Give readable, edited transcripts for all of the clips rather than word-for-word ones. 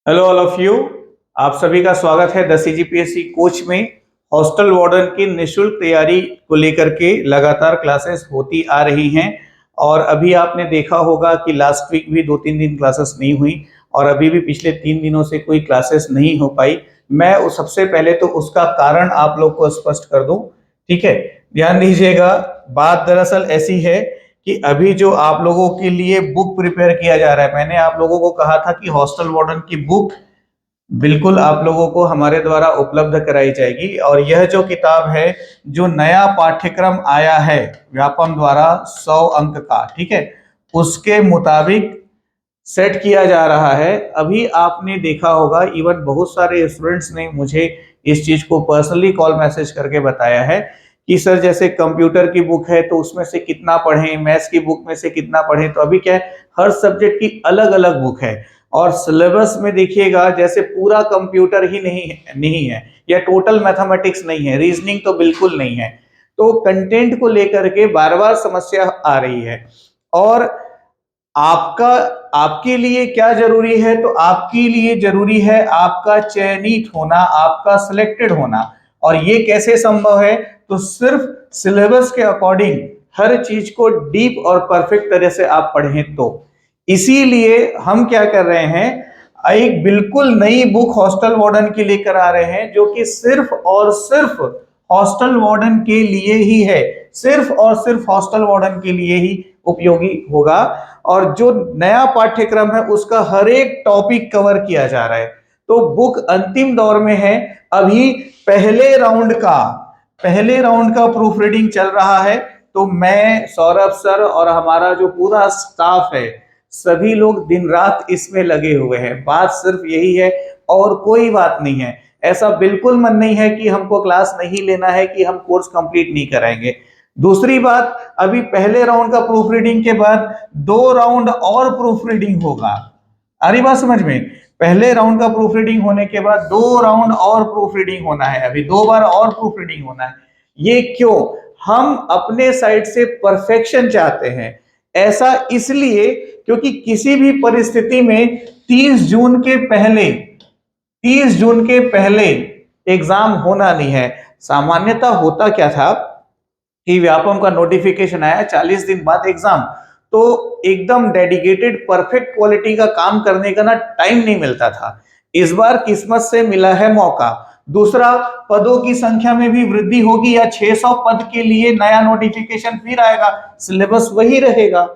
Hello all of you. आप सभी का स्वागत है द सीजीपीएससी कोच में। हॉस्टल वार्डन की निशुल्क तैयारी को लेकर के लगातार क्लासेस होती आ रही हैं और अभी आपने देखा होगा कि लास्ट वीक भी 2-3 दिन क्लासेस नहीं हुई और अभी भी पिछले 3 दिनों से कोई क्लासेस नहीं हो पाई। मैं सबसे पहले तो उसका कारण आप लोग को स्पष्ट कर दूं। ठीक है, ध्यान दीजिएगा। बात दरअसल ऐसी है कि अभी जो आप लोगों के लिए बुक प्रिपेयर किया जा रहा है, मैंने आप लोगों को कहा था कि हॉस्टल वार्डन की बुक बिल्कुल आप लोगों को हमारे द्वारा उपलब्ध कराई जाएगी। और यह जो किताब है, जो नया पाठ्यक्रम आया है व्यापम द्वारा 100 अंक का, ठीक है, उसके मुताबिक सेट किया जा रहा है। अभी आपने देखा होगा, इवन बहुत सारे स्टूडेंट्स ने मुझे इस चीज को पर्सनली कॉल मैसेज करके बताया है कि सर जैसे कंप्यूटर की बुक है तो उसमें से कितना पढ़ें, मैथ्स की बुक में से कितना पढ़ें। तो अभी क्या है, हर सब्जेक्ट की अलग अलग बुक है और सिलेबस में देखिएगा जैसे पूरा कंप्यूटर ही नहीं है या टोटल मैथमेटिक्स नहीं है, रीजनिंग तो बिल्कुल नहीं है। तो कंटेंट को लेकर के बार बार समस्या आ रही है। और आपका आपके लिए क्या जरूरी है, तो आपके लिए जरूरी है आपका चयनित होना, आपका सिलेक्टेड होना। और ये कैसे संभव है, तो सिर्फ सिलेबस के अकॉर्डिंग हर चीज को डीप और परफेक्ट तरह से आप पढ़ें तो। इसीलिए हम क्या कर रहे हैं, एक बिल्कुल नई बुक हॉस्टल वार्डन की लेकर आ रहे हैं जो कि सिर्फ और सिर्फ हॉस्टल वार्डन के लिए ही है, सिर्फ और सिर्फ हॉस्टल वार्डन के लिए ही उपयोगी होगा। और जो नया पाठ्यक्रम है उसका हर एक टॉपिक कवर किया जा रहा है। तो बुक अंतिम दौर में है। अभी पहले राउंड का प्रूफ रीडिंग चल रहा है। तो मैं, सौरभ सर और हमारा जो पूरा स्टाफ है, सभी लोग दिन रात इसमें लगे हुए हैं। बात सिर्फ यही है और कोई बात नहीं है। ऐसा बिल्कुल मन नहीं है कि हमको क्लास नहीं लेना है, कि हम कोर्स कंप्लीट नहीं कराएंगे। दूसरी बात, अभी पहले राउंड का प्रूफ रीडिंग के बाद 2 राउंड और प्रूफ रीडिंग होगा। आ रही बात समझ में? पहले राउंड का प्रूफ रीडिंग होने के बाद 2 राउंड और प्रूफ रीडिंग होना है, अभी 2 बार और प्रूफ रीडिंग होना है। ये क्यों? हम अपने साइड से परफेक्शन चाहते हैं। ऐसा इसलिए क्योंकि किसी भी परिस्थिति में 30 जून के पहले 30 जून के पहले एग्जाम होना नहीं है। सामान्यता होता क्या था कि व्यापम का नोटिफिकेशन आया 40 दिन बाद एग्जाम, तो एकदम डेडिकेटेड परफेक्ट क्वालिटी का काम करने का ना टाइम नहीं मिलता था। इस बार किस्मत से मिला है मौका। दूसरा, पदों की संख्या में भी वृद्धि होगी, या 600 पद के लिए नया नोटिफिकेशन फिर आएगा, सिलेबस वही रहेगा।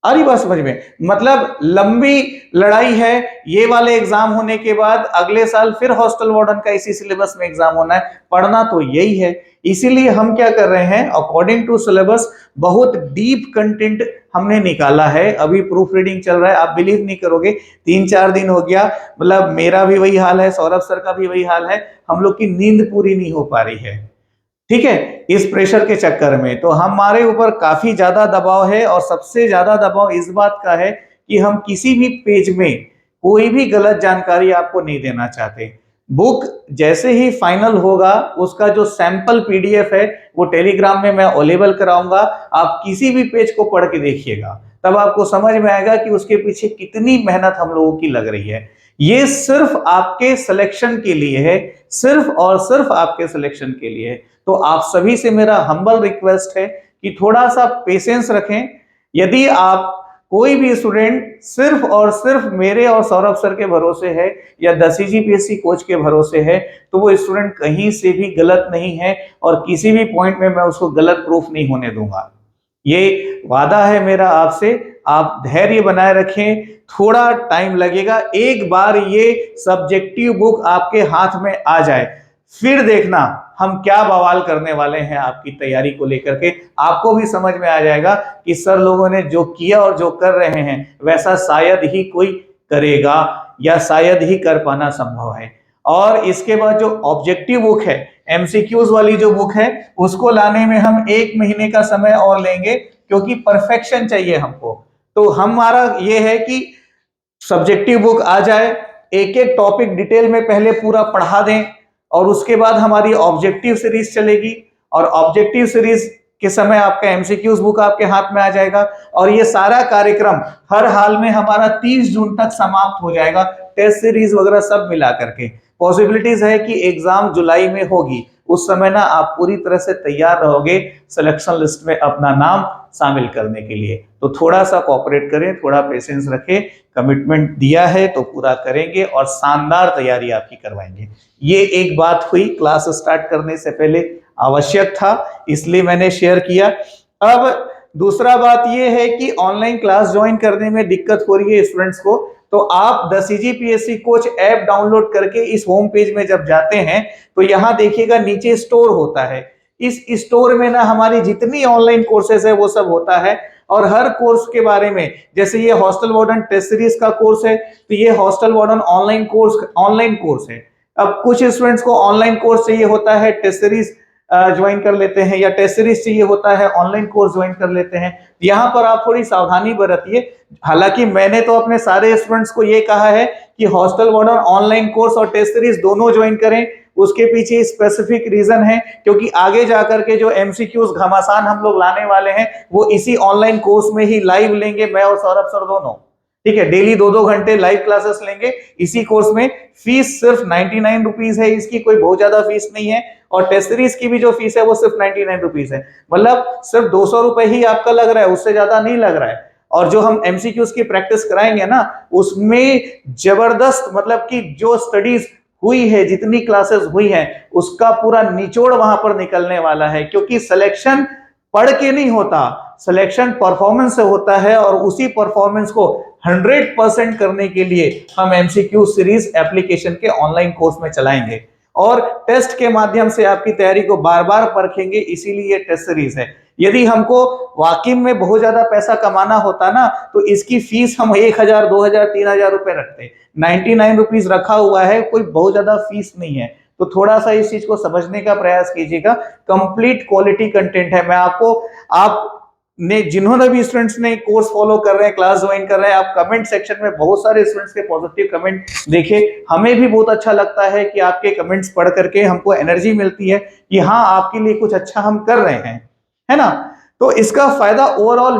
आ रही बात समझ में? मतलब लंबी लड़ाई है। ये वाले एग्जाम होने के बाद अगले साल फिर हॉस्टल वार्डन का इसी सिलेबस में एग्जाम होना है, पढ़ना तो यही है। इसीलिए हम क्या कर रहे हैं, अकॉर्डिंग टू सिलेबस बहुत डीप कंटेंट हमने निकाला है। अभी प्रूफ रीडिंग चल रहा है, आप बिलीव नहीं करोगे, 3-4 दिन हो गया। मतलब मेरा भी वही हाल है, सौरभ सर का भी वही हाल है, हम लोग की नींद पूरी नहीं हो पा रही है। ठीक है, इस प्रेशर के चक्कर में तो हमारे ऊपर काफी ज्यादा दबाव है। और सबसे ज्यादा दबाव इस बात का है कि हम किसी भी पेज में कोई भी गलत जानकारी आपको नहीं देना चाहते। बुक जैसे ही फाइनल होगा, उसका जो सैंपल पीडीएफ है वो टेलीग्राम में मैं अवेलेबल कराऊंगा। आप किसी भी पेज को पढ़ के देखिएगा, तब आपको समझ में आएगा कि उसके पीछे कितनी मेहनत हम लोगों की लग रही है। ये सिर्फ आपके सिलेक्शन के लिए है, सिर्फ और सिर्फ आपके सिलेक्शन के लिए है। तो आप सभी से मेरा हम्बल रिक्वेस्ट है कि थोड़ा सा पेशेंस रखें। यदि आप कोई भी स्टूडेंट सिर्फ और सिर्फ मेरे और सौरभ सर के भरोसे है या द सीजीपीएससी कोच के भरोसे है, तो वो स्टूडेंट कहीं से भी गलत नहीं है और किसी भी पॉइंट में मैं उसको गलत प्रूफ नहीं होने दूंगा। ये वादा है मेरा आपसे। आप धैर्य बनाए रखें, थोड़ा टाइम लगेगा। एक बार ये सब्जेक्टिव बुक आपके हाथ में आ जाए, फिर देखना हम क्या बवाल करने वाले हैं आपकी तैयारी को लेकर के। आपको भी समझ में आ जाएगा कि सर लोगों ने जो किया और जो कर रहे हैं वैसा शायद ही कोई करेगा, या शायद ही कर पाना संभव है। और इसके बाद जो ऑब्जेक्टिव बुक है, एमसीक्यूज वाली जो बुक है, उसको लाने में हम 1 महीने का समय और लेंगे, क्योंकि परफेक्शन चाहिए हमको। तो हमारा ये है कि सब्जेक्टिव बुक आ जाए, एक एक टॉपिक डिटेल में पहले पूरा पढ़ा दें, और उसके बाद हमारी ऑब्जेक्टिव सीरीज चलेगी। और ऑब्जेक्टिव सीरीज के समय आपका एमसीक्यूज बुक आपके हाथ में आ जाएगा। और ये सारा कार्यक्रम हर हाल में हमारा 30 जून तक समाप्त हो जाएगा। टेस्ट सीरीज वगैरह सब मिला करके पॉसिबिलिटीज है कि एग्जाम जुलाई में होगी। उस समय ना आप पूरी तरह से तैयार रहोगे सिलेक्शन लिस्ट में अपना नाम शामिल करने के लिए। तो थोड़ा सा कोऑपरेट करें, थोड़ा पेशेंस रखें, कमिटमेंट दिया है तो पूरा करेंगे और शानदार तैयारी आपकी करवाएंगे। ये एक बात हुई, क्लास स्टार्ट करने से पहले आवश्यक था, इसलिए मैंने शेयर किया। अब दूसरा बात यह है कि ऑनलाइन क्लास ज्वाइन करने में दिक्कत हो रही है स्टूडेंट्स को, तो आप the CGPSC coach app download करके इस होम पेज में जब जाते हैं तो यहां देखिएगा नीचे स्टोर होता है। इस स्टोर में ना हमारी जितनी ऑनलाइन कोर्सेज है वो सब होता है, और हर कोर्स के बारे में, जैसे ये हॉस्टल वार्डन टेस्ट सीरीज का कोर्स है तो ये हॉस्टल वार्डन ऑनलाइन कोर्स है। अब कुछ स्टूडेंट्स को ऑनलाइन कोर्स चाहिए होता है, टेस्ट सीरीज ज्वाइन कर लेते हैं, या टेस्ट सीरीज चाहिए होता है, ऑनलाइन कोर्स ज्वाइन कर लेते हैं। यहाँ पर आप थोड़ी सावधानी बरतिए। हालांकि मैंने तो अपने सारे स्टूडेंट्स को ये कहा है कि हॉस्टल वार्डन ऑनलाइन कोर्स और टेस्ट सीरीज दोनों ज्वाइन करें। उसके पीछे स्पेसिफिक रीजन है, क्योंकि आगे जाकर के जो एमसीक्यूज घमासान हम लोग लाने वाले हैं वो इसी ऑनलाइन कोर्स में ही लाइव लेंगे, मैं और सौरभ सर दोनों। ठीक है, डेली 2-2 घंटे लाइव क्लासेस लेंगे इसी कोर्स में। फीस सिर्फ 99 रुपीज है, इसकी कोई बहुत ज्यादा फीस नहीं है, और टेस्ट सीरीज की भी जो फीस है वो सिर्फ 99 रुपीज है। मतलब सिर्फ 200 रुपए ही आपका लग रहा है, उससे ज्यादा नहीं लग रहा है। और जो हम एमसीक्यूज की प्रैक्टिस कराएंगे ना, उसमें जबरदस्त, मतलब कि जो स्टडीज हुई है, जितनी क्लासेस हुई हैं, उसका पूरा निचोड़ वहां पर निकलने वाला है। क्योंकि सिलेक्शन पढ़ के नहीं होता, सिलेक्शन परफॉर्मेंस से होता है, और उसी परफॉर्मेंस को 100% करने के लिए हम एमसीक्यू सीरीज एप्लीकेशन के ऑनलाइन कोर्स में चलाएंगे, और टेस्ट के माध्यम से आपकी तैयारी को बार बार परखेंगे, इसीलिए ये टेस्ट सीरीज है। यदि हमको वाकई में बहुत ज्यादा पैसा कमाना होता ना, तो इसकी फीस हम 1000, 2000, 3000 रुपए रखते। 99 रुपीज रखा हुआ है, कोई बहुत ज्यादा फीस नहीं है। तो थोड़ा सा इस चीज को समझने का प्रयास कीजिएगा। कंप्लीट क्वालिटी कंटेंट है। मैं आपको, आप ने जिन्होंने भी स्टूडेंट्स ने कोर्स फॉलो कर रहे हैं, क्लास ज्वाइन कर रहे हैं, आप कमेंट सेक्शन में बहुत सारे स्टूडेंट्स के पॉजिटिव कमेंट देखे। हमें भी बहुत अच्छा लगता है कि आपके कमेंट्स पढ़ करके हमको एनर्जी मिलती है कि हाँ, आपके लिए कुछ अच्छा हम कर रहे हैं, है ना। तो इसका फायदा ओवरऑल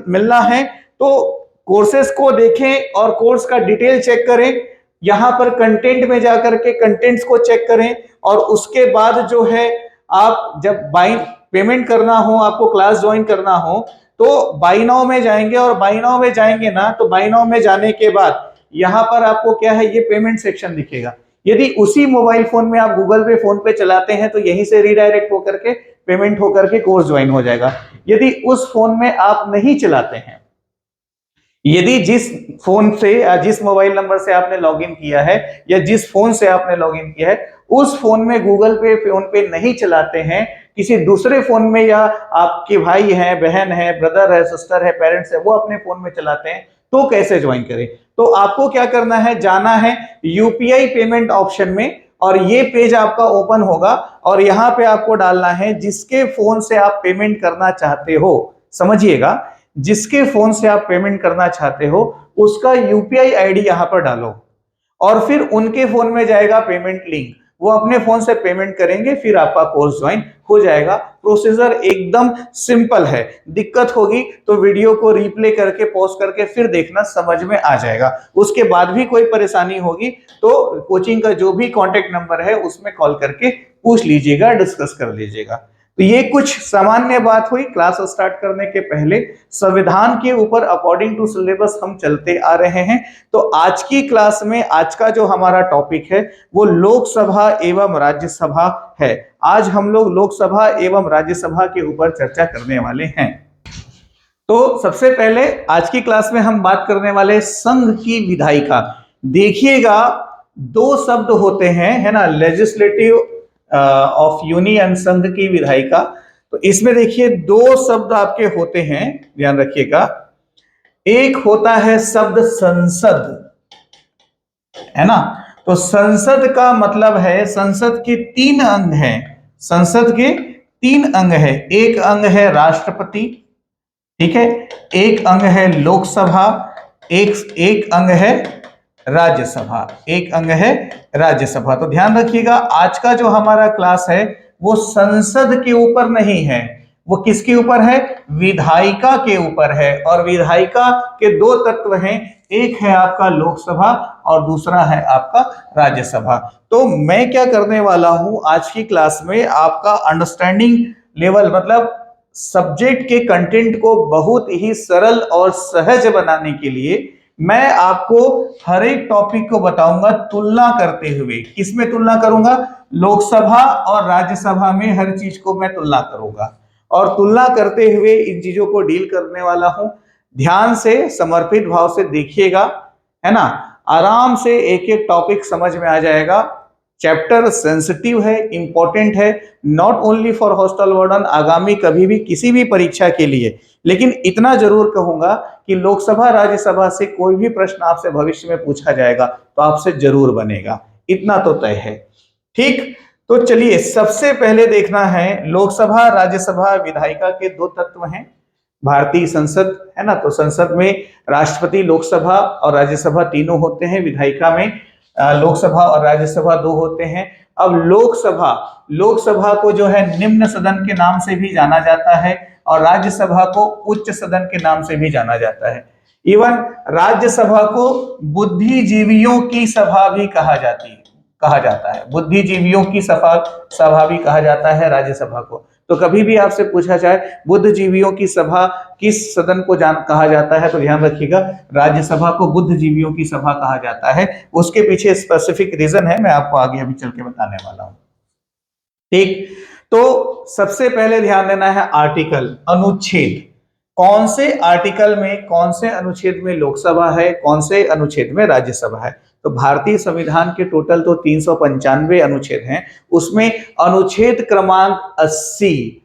मिलना है। तो कोर्सेज को देखें और कोर्स का डिटेल चेक करें। यहां पर कंटेंट में जाकर के कंटेंट्स को चेक करें, और उसके बाद जो है आप जब पेमेंट करना हो, आपको क्लास ज्वाइन करना हो, तो बाय नाउ में जाएंगे, और बाय नाउ में जाएंगे ना, तो बाय नाउ में जाने के बाद यहां पर आपको क्या है, ये पेमेंट सेक्शन दिखेगा। यदि उसी मोबाइल फोन में आप गूगल पे, फोन पे चलाते हैं तो यहीं से रीडायरेक्ट होकर के पेमेंट होकर के कोर्स ज्वाइन हो जाएगा। यदि उस फोन में आप नहीं चलाते हैं, यदि जिस फोन से या जिस मोबाइल नंबर से आपने लॉगिन किया है, या जिस फोन से आपने लॉगिन किया है, उस फोन में गूगल पे, फोन पे नहीं चलाते हैं, किसी दूसरे फोन में, या आपके भाई हैं, बहन है, ब्रदर है, सिस्टर है, पेरेंट्स है, वो अपने फोन में चलाते हैं, तो कैसे ज्वाइन करें? तो आपको क्या करना है, जाना है यूपीआई पेमेंट ऑप्शन में, और ये पेज आपका ओपन होगा, और यहां पे आपको डालना है जिसके फोन से आप पेमेंट करना चाहते हो। समझिएगा, जिसके फोन से आप पेमेंट करना चाहते हो उसका यूपीआई आईडी यहां पर डालो, और फिर उनके फोन में जाएगा पेमेंट लिंक, वो अपने फोन से पेमेंट करेंगे, फिर आपका कोर्स ज्वाइन हो जाएगा। प्रोसीजर एकदम सिंपल है। दिक्कत होगी तो वीडियो को रिप्ले करके, पॉज करके फिर देखना, समझ में आ जाएगा। उसके बाद भी कोई परेशानी होगी तो कोचिंग का जो भी कॉन्टेक्ट नंबर है उसमें कॉल करके पूछ लीजिएगा, डिस्कस कर लीजिएगा। तो ये कुछ सामान्य बात हुई क्लास स्टार्ट करने के पहले। संविधान के ऊपर अकॉर्डिंग टू सिलेबस हम चलते आ रहे हैं। तो आज की क्लास में, आज का जो हमारा टॉपिक है वो लोकसभा एवं राज्यसभा है। आज हम लोग लोकसभा एवं राज्यसभा के ऊपर चर्चा करने वाले हैं। तो सबसे पहले आज की क्लास में हम बात करने वाले संघ की विधायिका। देखिएगा, दो शब्द होते हैं, है ना, लेजिस्लेटिव ऑफ यूनियन, संघ की विधायिका। तो इसमें देखिए दो शब्द आपके होते हैं, ध्यान रखिएगा। एक होता है शब्द संसद, है ना। तो संसद का मतलब है, संसद के 3 अंग हैं, संसद के 3 अंग है। एक अंग है राष्ट्रपति, ठीक है, एक अंग है लोकसभा, एक अंग है राज्यसभा, एक अंग है राज्यसभा। तो ध्यान रखिएगा, आज का जो हमारा क्लास है वो संसद के ऊपर नहीं है, वो किसके ऊपर है? विधायिका के ऊपर है। और विधायिका के दो तत्व हैं, एक है आपका लोकसभा और दूसरा है आपका राज्यसभा। तो मैं क्या करने वाला हूं आज की क्लास में, आपका अंडरस्टैंडिंग लेवल मतलब सब्जेक्ट के कंटेंट को बहुत ही सरल और सहज बनाने के लिए मैं आपको हर एक टॉपिक को बताऊंगा तुलना करते हुए। किसमें तुलना करूंगा? लोकसभा और राज्यसभा में हर चीज को मैं तुलना करूंगा और तुलना करते हुए इन चीजों को डील करने वाला हूं। ध्यान से समर्पित भाव से देखिएगा, है ना। आराम से एक एक टॉपिक समझ में आ जाएगा। चैप्टर सेंसिटिव है, इंपॉर्टेंट है, not only for hostel warden, आगामी कभी भी किसी भी परीक्षा के लिए। लेकिन इतना जरूर कहूंगा कि लोकसभा राज्यसभा से कोई भी प्रश्न आपसे भविष्य में पूछा जाएगा तो आपसे जरूर बनेगा, इतना तो तय है। ठीक, तो चलिए सबसे पहले देखना है लोकसभा राज्यसभा विधायिका के दो तत्व हैं। भारतीय संसद है ना, तो संसद में राष्ट्रपति, लोकसभा और राज्यसभा तीनों होते हैं। विधायिका में लोकसभा और राज्यसभा दो होते हैं। अब लोकसभा को जो है निम्न सदन के नाम से भी जाना जाता है और राज्यसभा को उच्च सदन के नाम से भी जाना जाता है। इवन राज्यसभा को बुद्धिजीवियों की सभा भी कहा जाता है। बुद्धिजीवियों की सभा भी कहा जाता है राज्यसभा को। तो कभी भी आपसे पूछा जाए बुद्धिजीवियों की सभा किस सदन को कहा जाता है, तो ध्यान रखिएगा राज्यसभा को बुद्धिजीवियों की सभा कहा जाता है। उसके पीछे स्पेसिफिक रीजन है, मैं आपको आगे अभी चल के बताने वाला हूं। ठीक, तो सबसे पहले ध्यान देना है आर्टिकल, अनुच्छेद। कौन से आर्टिकल में, कौन से अनुच्छेद में लोकसभा है, कौन से अनुच्छेद में राज्यसभा है। तो भारतीय संविधान के टोटल तो 395 अनुच्छेद हैं, उसमें अनुच्छेद क्रमांक 80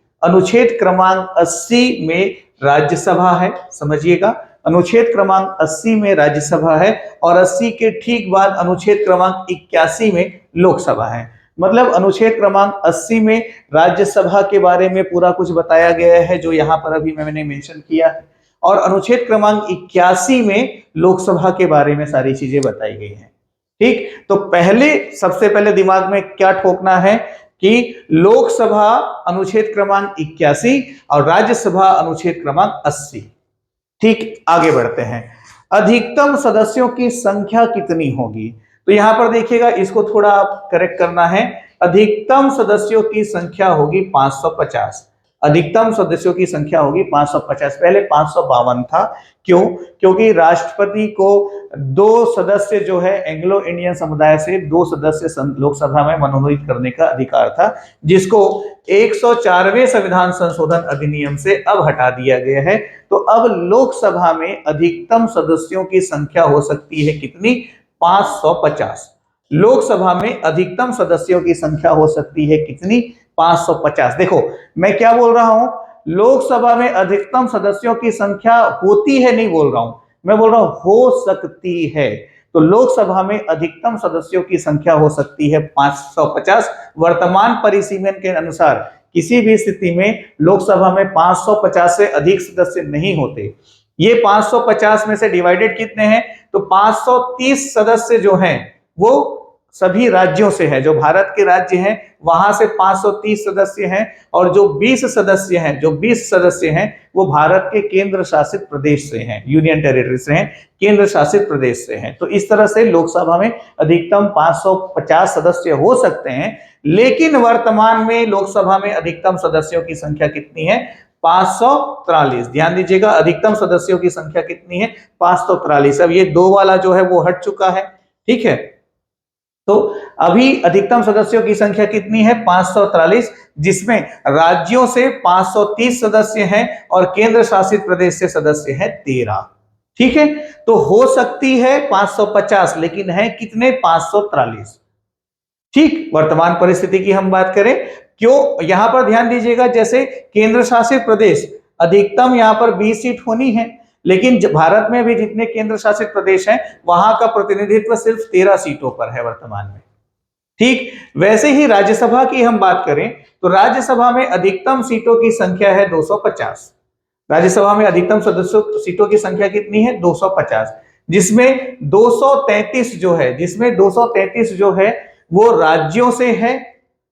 में राज्यसभा है। समझिएगा, अनुच्छेद क्रमांक 80 में राज्यसभा है और 80 के ठीक बाद अनुच्छेद क्रमांक 81 में लोकसभा है। मतलब अनुच्छेद क्रमांक 80 में राज्यसभा के बारे में पूरा कुछ बताया गया है जो यहां पर अभी मैंने मेंशन किया है, और अनुच्छेद क्रमांक 81 में लोकसभा के बारे में सारी चीजें बताई गई हैं। ठीक, तो सबसे पहले दिमाग में क्या ठोकना है कि लोकसभा अनुच्छेद क्रमांक 81 और राज्यसभा अनुच्छेद क्रमांक 80। ठीक, आगे बढ़ते हैं। अधिकतम सदस्यों की संख्या कितनी होगी? तो यहां पर देखिएगा, इसको थोड़ा करेक्ट करना है। अधिकतम सदस्यों की संख्या होगी 550। अधिकतम सदस्यों की संख्या होगी 550। पहले 552 था। क्यों? क्योंकि राष्ट्रपति को 2 सदस्य जो है एंग्लो इंडियन समुदाय से 2 सदस्य लोकसभा में मनोनीत करने का अधिकार था, जिसको 104वें संविधान संशोधन अधिनियम से अब हटा दिया गया है। तो अब लोकसभा में अधिकतम सदस्यों की संख्या हो सकती है कितनी? 550। लोकसभा में अधिकतम सदस्यों की संख्या हो सकती है कितनी? 550। देखो मैं क्या बोल रहा हूं, लोकसभा में अधिकतम सदस्यों की संख्या होती है नहीं बोल रहा हूं, मैं बोल रहा हूं हो सकती है। तो लोकसभा में अधिकतम सदस्यों की संख्या हो सकती है 550। वर्तमान परिसीमन के अनुसार किसी भी स्थिति में लोकसभा में 550 से अधिक सदस्य नहीं होते। ये 550 में से डिवाइडेड कितने हैं? तो 530 सदस्य जो हैं वो सभी राज्यों से है, जो भारत के राज्य हैं वहां से 530 सदस्य हैं, और जो 20 सदस्य हैं वो भारत के केंद्र शासित प्रदेश से हैं, यूनियन टेरिटरी से हैं, केंद्र शासित प्रदेश से हैं। तो इस तरह से लोकसभा में अधिकतम 550 सदस्य हो सकते हैं। लेकिन वर्तमान में लोकसभा में अधिकतम सदस्यों की संख्या कितनी है? 543। ध्यान दीजिएगा, अधिकतम सदस्यों की संख्या कितनी है? 543। अब ये 2 वाला जो है वो हट चुका है। ठीक है, तो अभी अधिकतम सदस्यों की संख्या कितनी है? 543, जिसमें राज्यों से 530 सदस्य हैं और केंद्र शासित प्रदेश से सदस्य हैं 13। ठीक है, तो हो सकती है 550, लेकिन है कितने? 543। ठीक, वर्तमान परिस्थिति की हम बात करें, क्यों यहां पर ध्यान दीजिएगा, जैसे केंद्र शासित प्रदेश अधिकतम यहां पर 20 सीट होनी है, लेकिन भारत में भी जितने केंद्र शासित प्रदेश हैं वहां का प्रतिनिधित्व सिर्फ 13 सीटों पर है वर्तमान में। ठीक, वैसे ही राज्यसभा की हम बात करें तो राज्यसभा में अधिकतम सीटों की संख्या है 250। राज्यसभा में अधिकतम सदस्यों सीटों की संख्या कितनी है? 250, जिसमें 233 जो है वो राज्यों से है,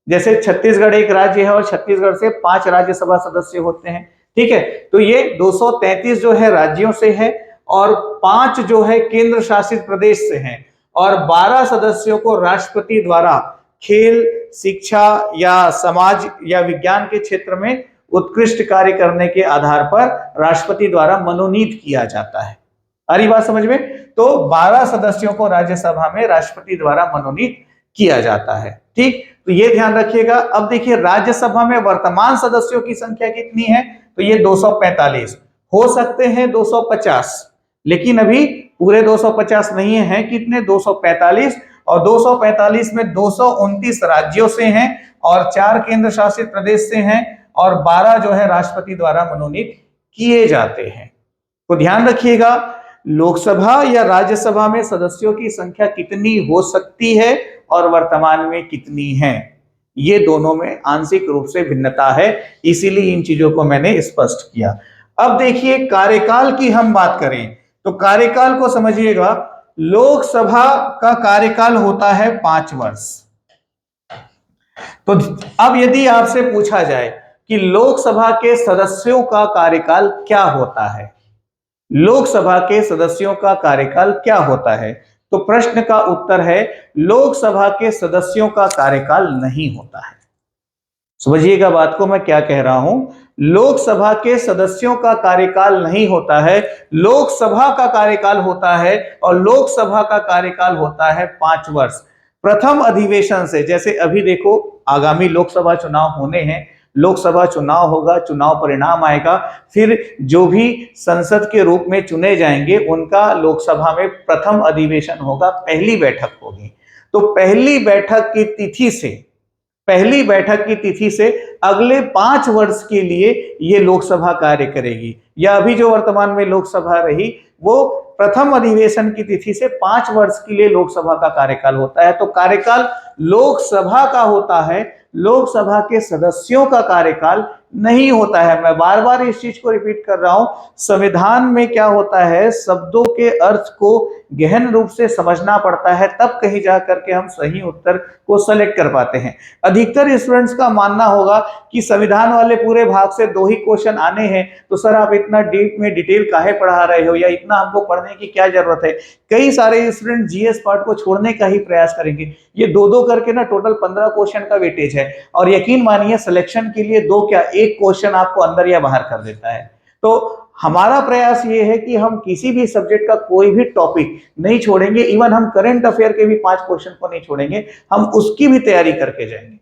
जैसे छत्तीसगढ़ एक राज्य है और छत्तीसगढ़ से 5 राज्यसभा सदस्य होते हैं। ठीक है, तो ये 233 जो है राज्यों से है और 5 जो है केंद्र शासित प्रदेश से हैं और 12 सदस्यों को राष्ट्रपति द्वारा खेल, शिक्षा या समाज या विज्ञान के क्षेत्र में उत्कृष्ट कार्य करने के आधार पर राष्ट्रपति द्वारा मनोनीत किया जाता है। आ रही बात समझ में? तो 12 सदस्यों को राज्यसभा में राष्ट्रपति द्वारा मनोनीत किया जाता है। ठीक, तो ये ध्यान रखिएगा। अब देखिए राज्यसभा में वर्तमान सदस्यों की संख्या कितनी है, तो ये 245, हो सकते हैं 250, लेकिन अभी पूरे 250 नहीं है। कितने? 245, और 245 में 229 राज्यों से हैं और 4 केंद्र शासित प्रदेश से हैं और 12 जो है राष्ट्रपति द्वारा मनोनीत किए जाते हैं। तो ध्यान रखिएगा, लोकसभा या राज्यसभा में सदस्यों की संख्या कितनी हो सकती है और वर्तमान में कितनी है, ये दोनों में आंशिक रूप से भिन्नता है, इसीलिए इन चीजों को मैंने स्पष्ट किया। अब देखिए कार्यकाल की हम बात करें तो कार्यकाल को समझिएगा। लोकसभा का कार्यकाल होता है 5 वर्ष। तो अब यदि आपसे पूछा जाए कि लोकसभा के सदस्यों का कार्यकाल क्या होता है, लोकसभा के सदस्यों का कार्यकाल क्या होता है, तो प्रश्न का उत्तर है लोकसभा के सदस्यों का कार्यकाल नहीं होता है। समझिएगा बात को मैं क्या कह रहा हूं। लोकसभा के सदस्यों का कार्यकाल नहीं होता है, लोकसभा का कार्यकाल होता है और लोकसभा का कार्यकाल होता है 5 वर्ष। प्रथम अधिवेशन से, जैसे अभी देखो आगामी लोकसभा चुनाव होने हैं, लोकसभा चुनाव होगा, चुनाव परिणाम आएगा, फिर जो भी संसद के रूप में चुने जाएंगे उनका लोकसभा में प्रथम अधिवेशन होगा, पहली बैठक होगी। तो पहली बैठक की तिथि से अगले 5 वर्ष के लिए ये लोकसभा कार्य करेगी। या अभी जो वर्तमान में लोकसभा रही वो प्रथम अधिवेशन की तिथि से 5 वर्ष के लिए लोकसभा का कार्यकाल होता है। तो कार्यकाल लोकसभा का होता है, लोकसभा के सदस्यों का कार्यकाल नहीं होता है। मैं बार बार इस चीज को रिपीट कर रहा हूं, संविधान में क्या होता है, शब्दों के अर्थ को गहन रूप से समझना पड़ता है, तब कहीं जा करके हम सही उत्तर को सेलेक्ट कर पाते हैं। अधिकतर स्टूडेंट्स का मानना होगा कि संविधान वाले पूरे भाग से 2 ही क्वेश्चन आने हैं, तो सर आप इतना डीप में डिटेल काहे पढ़ा रहे हो, या इतना हमको पढ़ने की क्या जरूरत है। कई सारे स्टूडेंट जीएस पार्ट को छोड़ने का ही प्रयास करेंगे। ये 2-2 करके ना टोटल 15 क्वेश्चन का वेटेज है, और यकीन मानिए सिलेक्शन के लिए 2 क्या 1 क्वेश्चन आपको अंदर या बाहर कर देता है। तो हमारा प्रयास ये है कि हम किसी भी सब्जेक्ट का कोई भी टॉपिक नहीं छोड़ेंगे, इवन हम करंट अफेयर के भी 5 क्वेश्चन को नहीं छोड़ेंगे, हम उसकी भी तैयारी करके जाएंगे,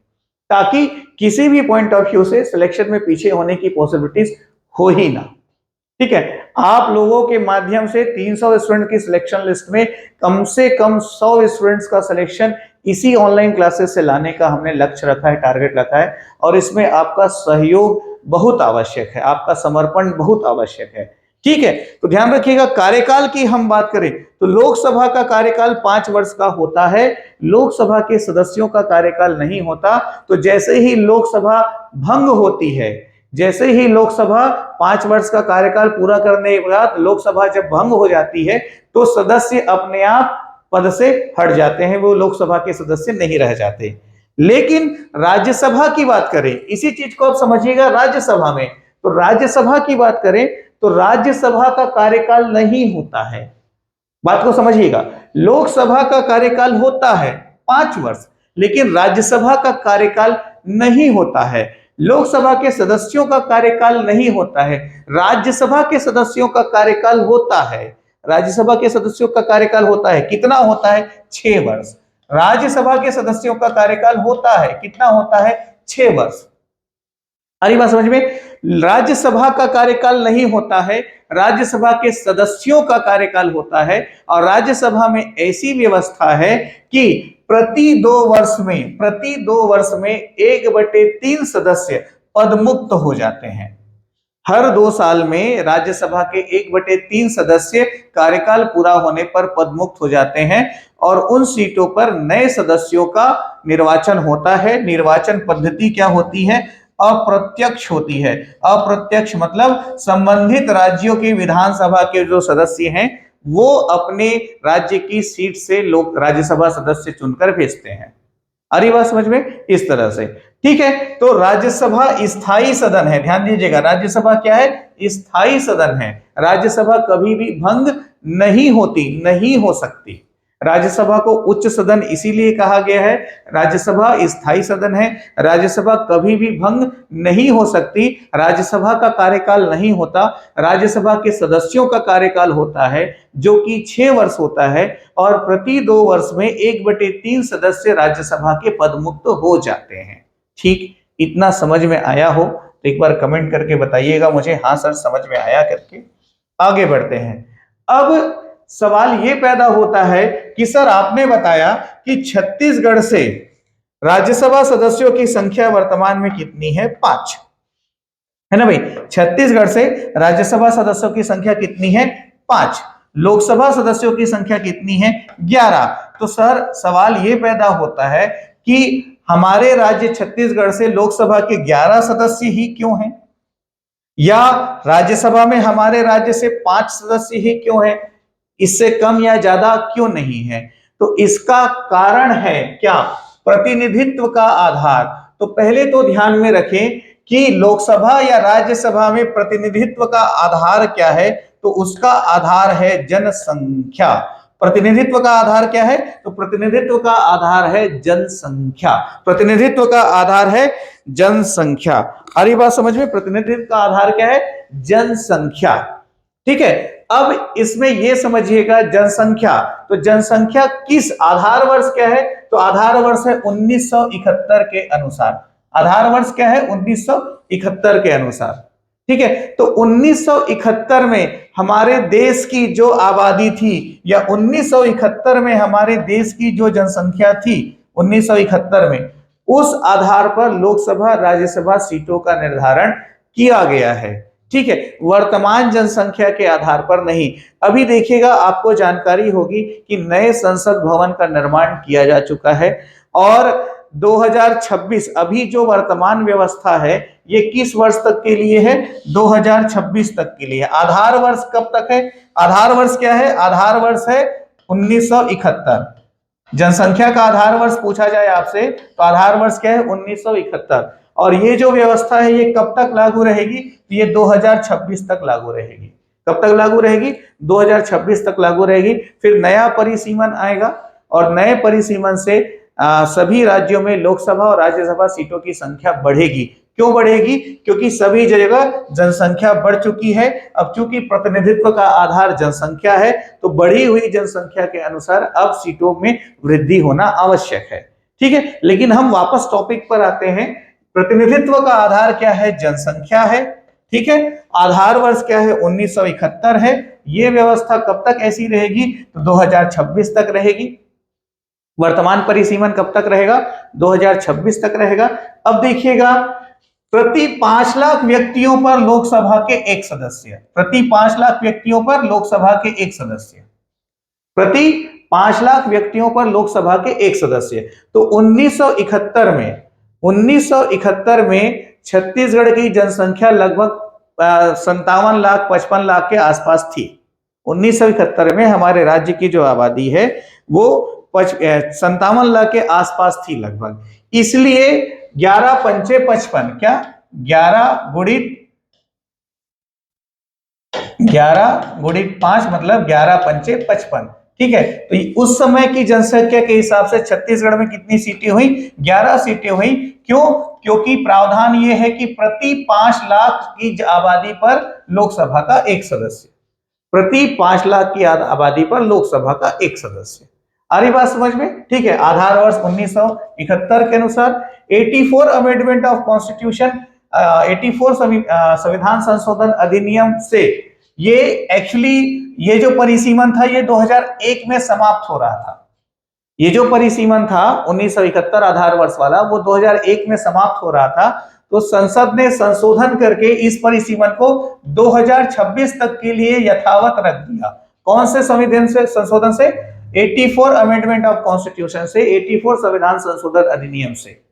ताकि किसी भी पॉइंट ऑफ व्यू से सिलेक्शन में पीछे होने की पॉसिबिलिटीज हो ही ना। ठीक है, आप लोगों के माध्यम से 300 स्टूडेंट की सिलेक्शन लिस्ट में कम से कम 100 स्टूडेंट्स का सिलेक्शन इसी ऑनलाइन क्लासेस से लाने का हमने लक्ष्य रखा है, टारगेट रखा है, और इसमें आपका सहयोग बहुत आवश्यक है, आपका समर्पण बहुत आवश्यक है। ठीक है, तो ध्यान रखिएगा। कार्यकाल की हम बात करें तो लोकसभा का कार्यकाल 5 वर्ष का होता है, लोकसभा के सदस्यों का कार्यकाल नहीं होता। तो जैसे ही लोकसभा भंग होती है, जैसे ही लोकसभा 5 वर्ष का कार्यकाल पूरा करने के बाद लोकसभा जब भंग हो जाती है तो सदस्य अपने आप पद से हट जाते हैं, वो लोकसभा के सदस्य नहीं रह जाते। लेकिन राज्यसभा की बात करें, इसी चीज को आप समझिएगा, राज्यसभा में, तो राज्यसभा की बात करें तो राज्यसभा का कार्यकाल नहीं होता है। बात को समझिएगा, लोकसभा का कार्यकाल होता है 5 वर्ष, लेकिन राज्यसभा का कार्यकाल नहीं होता है। लोकसभा के सदस्यों का कार्यकाल नहीं होता है, राज्यसभा के सदस्यों का कार्यकाल होता है। राज्यसभा के सदस्यों का कार्यकाल होता है, कितना होता है? 6 वर्ष। राज्यसभा के सदस्यों का कार्यकाल होता है, कितना होता है? 6 वर्ष। अरे बात समझ में? राज्यसभा का कार्यकाल नहीं होता है, राज्यसभा के सदस्यों का कार्यकाल होता है। और राज्यसभा में ऐसी व्यवस्था है कि प्रति 2 वर्ष में 1/3 सदस्य पदमुक्त हो जाते हैं। हर 2 साल में राज्यसभा के 1/3 सदस्य कार्यकाल पूरा होने पर पदमुक्त हो जाते हैं और उन सीटों पर नए सदस्यों का निर्वाचन होता है। निर्वाचन पद्धति क्या होती है? अप्रत्यक्ष होती है। अप्रत्यक्ष मतलब संबंधित राज्यों की विधानसभा के जो सदस्य हैं वो अपने राज्य की सीट से लोग राज्यसभा सदस्य चुनकर भेजते हैं। आ रही बात समझ में? इस तरह से, ठीक है। तो राज्यसभा स्थायी सदन है, ध्यान दीजिएगा, राज्यसभा क्या है? स्थायी सदन है। राज्यसभा कभी भी भंग नहीं होती, नहीं हो सकती। राज्यसभा को उच्च सदन इसीलिए कहा गया है, राज्यसभा स्थायी सदन है, राज्यसभा कभी भी भंग नहीं हो सकती, राज्यसभा का कार्यकाल नहीं होता, राज्यसभा के सदस्यों का कार्यकाल होता है जो कि 6 वर्ष होता है, और प्रति 2 वर्ष में 1/3 सदस्य राज्यसभा के पद मुक्त हो जाते हैं। ठीक, इतना समझ में आया हो तो एक बार कमेंट करके बताइएगा मुझे, हाँ सर समझ में आया करके। आगे बढ़ते हैं। अब सवाल ये पैदा होता है कि सर आपने बताया कि छत्तीसगढ़ से राज्यसभा सदस्यों की संख्या वर्तमान में कितनी है? 5, है ना भाई। छत्तीसगढ़ से राज्यसभा सदस्यों की संख्या कितनी है? 5। लोकसभा सदस्यों की संख्या कितनी है? 11। तो सर सवाल ये पैदा होता है कि हमारे राज्य छत्तीसगढ़ से लोकसभा के 11 सदस्य ही क्यों हैं, या राज्यसभा में हमारे राज्य से 5 सदस्य ही क्यों हैं, इससे कम या ज्यादा क्यों नहीं है? तो इसका कारण है क्या? प्रतिनिधित्व का आधार। तो पहले तो ध्यान में रखें कि लोकसभा या राज्यसभा में प्रतिनिधित्व का आधार क्या है? तो उसका आधार है जनसंख्या। प्रतिनिधित्व का आधार क्या है? तो प्रतिनिधित्व का आधार है जनसंख्या। प्रतिनिधित्व का आधार है जनसंख्या। आ रही बात समझ में? प्रतिनिधित्व का आधार क्या है? जनसंख्या। ठीक है। अब इसमें यह समझिएगा जनसंख्या, तो जनसंख्या किस आधार वर्ष क्या है? तो आधार वर्ष है 1971 के अनुसार। आधार वर्ष क्या है? 1971 के अनुसार। ठीक है। तो 1971 में हमारे देश की जो आबादी थी, या 1971 में हमारे देश की जो जनसंख्या थी 1971 में, उस आधार पर लोकसभा राज्यसभा सीटों का निर्धारण किया गया है। ठीक है, वर्तमान जनसंख्या के आधार पर नहीं। अभी देखिएगा, आपको जानकारी होगी कि नए संसद भवन का निर्माण किया जा चुका है, और 2026 अभी जो वर्तमान व्यवस्था है ये किस वर्ष तक के लिए है? 2026 तक के लिए। आधार वर्ष कब तक है? आधार वर्ष क्या है? आधार वर्ष है 1971। जनसंख्या का आधार वर्ष पूछा जाए आपसे तो आधार वर्ष क्या है? 1971। और ये जो व्यवस्था है ये कब तक लागू रहेगी? तो ये 2026 तक लागू रहेगी। कब तक लागू रहेगी? 2026 तक लागू रहेगी। फिर नया परिसीमन आएगा, और नए परिसीमन से सभी राज्यों में लोकसभा और राज्यसभा सीटों की संख्या बढ़ेगी। क्यों बढ़ेगी? क्योंकि सभी जगह जनसंख्या बढ़ चुकी है। अब चूंकि प्रतिनिधित्व का आधार जनसंख्या है, तो बढ़ी हुई जनसंख्या के अनुसार अब सीटों में वृद्धि होना आवश्यक है। ठीक है, लेकिन हम वापस टॉपिक पर आते हैं। प्रतिनिधित्व का आधार क्या है? जनसंख्या है। ठीक है, आधार वर्ष क्या है? 1971 है। यह व्यवस्था कब तक ऐसी रहेगी? तो 2026 तक रहेगी। वर्तमान परिसीमन कब तक रहेगा? 2026 तक रहेगा। अब देखिएगा, प्रति 5 लाख व्यक्तियों पर लोकसभा के 1 सदस्य, प्रति 5 लाख व्यक्तियों पर लोकसभा के 1 सदस्य, प्रति 5 लाख व्यक्तियों पर लोकसभा के 1 सदस्य। तो 1971 में छत्तीसगढ़ की जनसंख्या लगभग 57 लाख 55 लाख के आसपास थी। 1971 में हमारे राज्य की जो आबादी है वो 57 लाख के आसपास थी लगभग। इसलिए 11 पंचे 55, क्या 11 गुणित 5 मतलब 11 पंचे 55। ठीक है, तो उस समय की जनसंख्या के हिसाब से छत्तीसगढ़ में कितनी सीटें हुई? 11 सीटें हुई। क्यों? क्योंकि प्रावधान यह है कि प्रति 5 लाख की आबादी पर लोकसभा का 1 सदस्य, प्रति 5 लाख की आबादी पर लोकसभा का 1 सदस्य। आ रही बात समझ में? ठीक है, आधार वर्ष 1971 के अनुसार 84 अमेंडमेंट ऑफ कॉन्स्टिट्यूशन, 84 संविधान संशोधन अधिनियम से ये एक्चुअली ये जो परिसीमन था ये 2001 में समाप्त हो रहा था। ये जो परिसीमन था 1971 आधार वर्ष वाला, वो 2001 में समाप्त हो रहा था। तो संसद ने संशोधन करके इस परिसीमन को 2026 तक के लिए यथावत रख दिया। कौन से संविधान से? संशोधन से, 84 अमेंडमेंट ऑफ कॉन्स्टिट्यूशन से, 84 संविधान संशोधन अधिनियम से।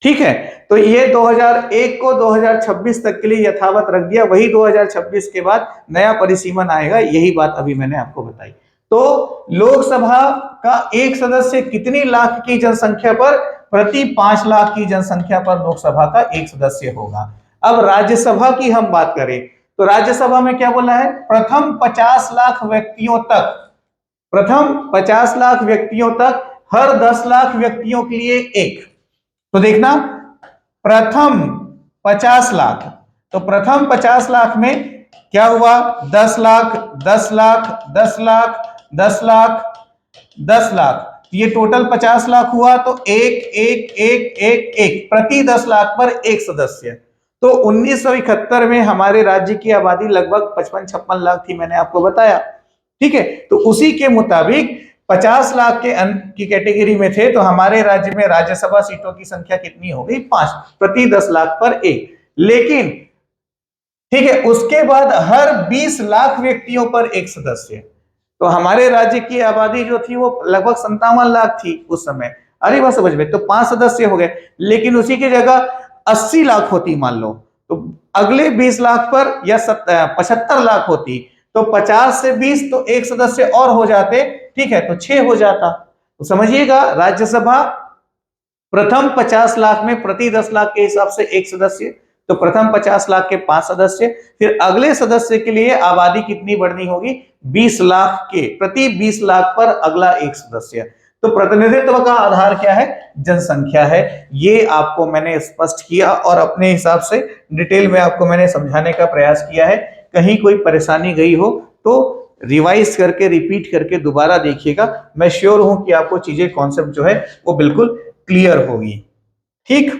ठीक है, तो ये 2001 को 2026 तक के लिए यथावत रख दिया। वही 2026 के बाद नया परिसीमन आएगा। यही बात अभी मैंने आपको बताई। तो लोकसभा का एक सदस्य कितनी लाख की जनसंख्या पर? प्रति 5 लाख की जनसंख्या पर लोकसभा का एक सदस्य होगा। अब राज्यसभा की हम बात करें तो राज्यसभा में क्या बोला है? प्रथम 50 लाख व्यक्तियों तक, प्रथम 50 लाख व्यक्तियों तक हर 10 लाख व्यक्तियों के लिए एक। तो देखना, प्रथम 50 लाख, तो प्रथम 50 लाख में क्या हुआ? 10 लाख, 10 लाख, 10 लाख, 10 लाख, 10 लाख, ये टोटल 50 लाख हुआ। तो एक एक एक एक एक प्रति 10 लाख पर एक सदस्य। तो 1971 में हमारे राज्य की आबादी लगभग 55-56 लाख थी, मैंने आपको बताया। ठीक है, तो उसी के मुताबिक 50 लाख के की कैटेगरी में थे, तो हमारे राज्य में राज्यसभा सीटों की संख्या कितनी हो गई? 5 प्रति 10 लाख पर एक। लेकिन ठीक है, उसके बाद हर 20 लाख व्यक्तियों पर एक सदस्य। तो हमारे राज्य की आबादी जो थी वो लगभग 57 लाख थी उस समय। अरे बस समझ में, तो 5 सदस्य हो गए। लेकिन उसी की जगह 80 लाख होती मान लो, तो अगले 20 लाख पर या 75 लाख होती, तो 50 से 20 तो एक सदस्य और हो जाते। ठीक है, तो 6 हो जाता। तो समझिएगा, राज्यसभा प्रथम 50 लाख में प्रति 10 लाख के हिसाब से एक सदस्य, तो प्रथम 50 लाख के 5 सदस्य, फिर अगले सदस्य के लिए आबादी कितनी बढ़नी होगी? 20 लाख के, प्रति 20 लाख पर अगला एक सदस्य। तो प्रतिनिधित्व का आधार क्या है? जनसंख्या है। ये आपको मैंने स्पष्ट किया और अपने हिसाब से डिटेल में आपको मैंने समझाने का प्रयास किया है। कहीं कोई परेशानी गई हो तो रिवाइज करके, रिपीट करके दोबारा देखिएगा। मैं श्योर हूं कि आपको चीजें, कॉन्सेप्ट जो है वो बिल्कुल क्लियर होगी। ठीक,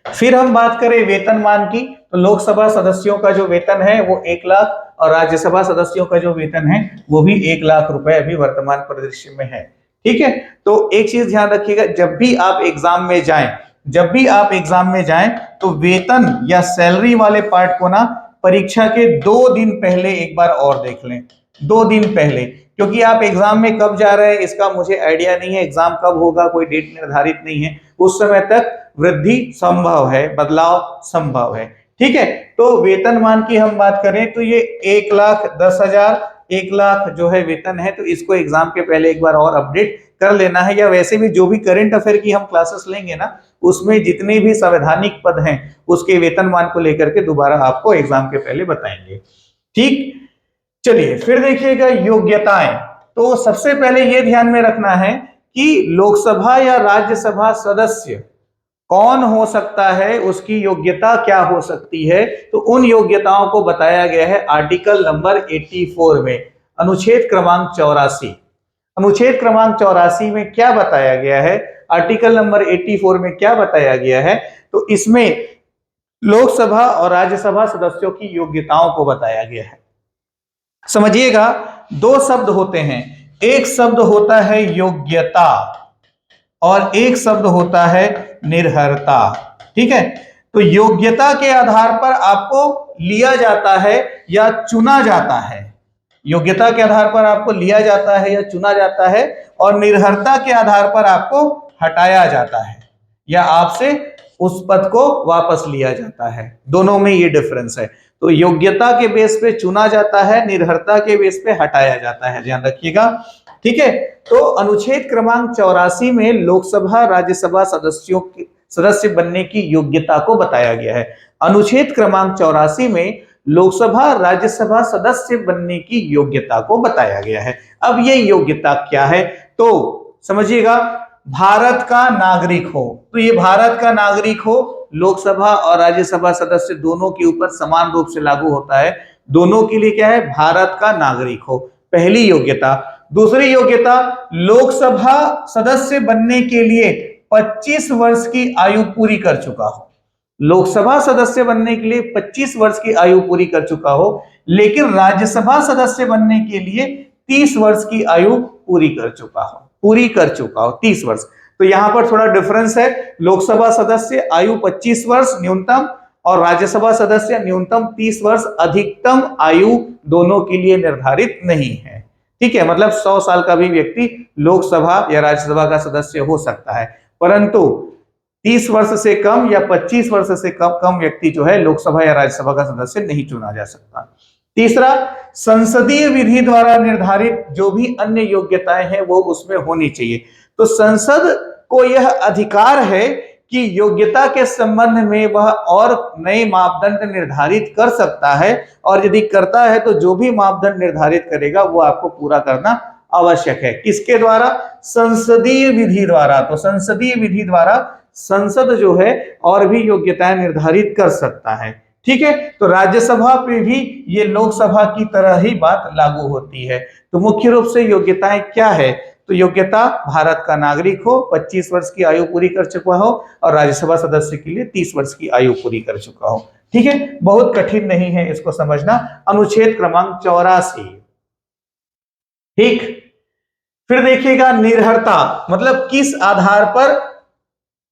फिर हम बात करें वेतनमान की, तो लोकसभा सदस्यों का जो वेतन है वो 1 लाख और राज्यसभा सदस्यों का जो वेतन है वो भी 1 लाख रुपए अभी वर्तमान परिदृश्य में है। ठीक है, तो एक चीज ध्यान रखिएगा, जब भी आप एग्जाम में जाएं, जब भी आप एग्जाम में जाएं तो वेतन या सैलरी वाले पार्ट को ना परीक्षा के 2 दिन पहले एक बार और देख लें। 2 दिन पहले, क्योंकि आप एग्जाम में कब जा रहे हैं इसका मुझे आइडिया नहीं है, एग्जाम कब होगा कोई डेट निर्धारित नहीं है। उस समय तक वृद्धि संभव है, बदलाव संभव है। ठीक है, तो वेतनमान की हम बात करें तो ये 1,10,000, 1 लाख जो है वेतन है, तो इसको एग्जाम के पहले एक बार और अपडेट कर लेना है। या वैसे भी जो भी करंट अफेयर की हम क्लासेस लेंगे ना, उसमें जितने भी संवैधानिक पद हैं उसके वेतनमान को लेकर के दोबारा आपको एग्जाम के पहले बताएंगे। ठीक, चलिए फिर देखिएगा योग्यताएं। तो सबसे पहले यह ध्यान में रखना है कि लोकसभा या राज्यसभा सदस्य कौन हो सकता है, उसकी योग्यता क्या हो सकती है। तो उन योग्यताओं को बताया गया है आर्टिकल नंबर 84 में, अनुच्छेद क्रमांक 84। अनुच्छेद क्रमांक 84 में क्या बताया गया है, आर्टिकल नंबर 84 में क्या बताया गया है? तो इसमें लोकसभा और राज्यसभा सदस्यों की योग्यताओं को बताया गया है। समझिएगा, 2 शब्द होते हैं, एक शब्द होता है योग्यता और एक शब्द होता है निर्भरता। ठीक है, तो योग्यता के आधार पर आपको लिया जाता है या चुना जाता है, योग्यता के आधार पर आपको लिया जाता है या चुना जाता है, और निर्भरता के आधार पर आपको हटाया जाता है या आपसे उस पद को वापस लिया जाता है। दोनों में ये डिफरेंस है। तो योग्यता के बेस पे चुना जाता है, निर्भरता के बेस पे हटाया जाता है, ध्यान रखिएगा। ठीक है, तो अनुच्छेद क्रमांक 84 में लोकसभा राज्यसभा सदस्य बनने की योग्यता को बताया गया है। अनुच्छेद क्रमांक 84 में लोकसभा राज्यसभा सदस्य बनने की योग्यता को बताया गया है। अब ये योग्यता क्या है? तो समझिएगा, भारत का नागरिक हो, तो ये भारत का नागरिक हो, लोकसभा और राज्यसभा सदस्य दोनों के ऊपर समान रूप से लागू होता है। दोनों के लिए क्या है? भारत का नागरिक हो, पहली योग्यता। दूसरी योग्यता, लोकसभा सदस्य बनने के लिए 25 वर्ष की आयु पूरी कर चुका हो। लोकसभा सदस्य बनने के लिए 25 वर्ष की आयु पूरी कर चुका हो, लेकिन राज्यसभा सदस्य बनने के लिए 30 वर्ष की आयु पूरी कर चुका हो, 30 वर्ष। तो यहां पर थोड़ा डिफरेंस है, लोकसभा सदस्य आयु 25 वर्ष न्यूनतम और राज्यसभा सदस्य न्यूनतम 30 वर्ष, अधिकतम आयु दोनों के लिए निर्धारित नहीं है। ठीक है, मतलब 100 साल का भी व्यक्ति लोकसभा या राज्यसभा का सदस्य हो सकता है, परंतु 30 वर्ष से कम या 25 वर्ष से कम व्यक्ति जो है लोकसभा या राज्यसभा का सदस्य नहीं चुना जा सकता। तीसरा, संसदीय विधि द्वारा निर्धारित जो भी अन्य योग्यताएं हैं वो उसमें होनी चाहिए। तो संसद को यह अधिकार है कि योग्यता के संबंध में वह और नए मापदंड निर्धारित कर सकता है, और यदि करता है तो जो भी मापदंड निर्धारित करेगा वो आपको पूरा करना आवश्यक है। किसके द्वारा? संसदीय विधि द्वारा। तो संसदीय विधि द्वारा संसद जो है और भी योग्यताएं निर्धारित कर सकता है। ठीक है, तो राज्यसभा पे भी ये लोकसभा की तरह ही बात लागू होती है। तो मुख्य रूप से योग्यताएं क्या है? तो योग्यता, भारत का नागरिक हो, 25 वर्ष की आयु पूरी कर चुका हो, और राज्यसभा सदस्य के लिए 30 वर्ष की आयु पूरी कर चुका हो। ठीक है, बहुत कठिन नहीं है इसको समझना। अनुच्छेद क्रमांक 84। ठीक, फिर देखिएगा निर्हरता, मतलब किस आधार पर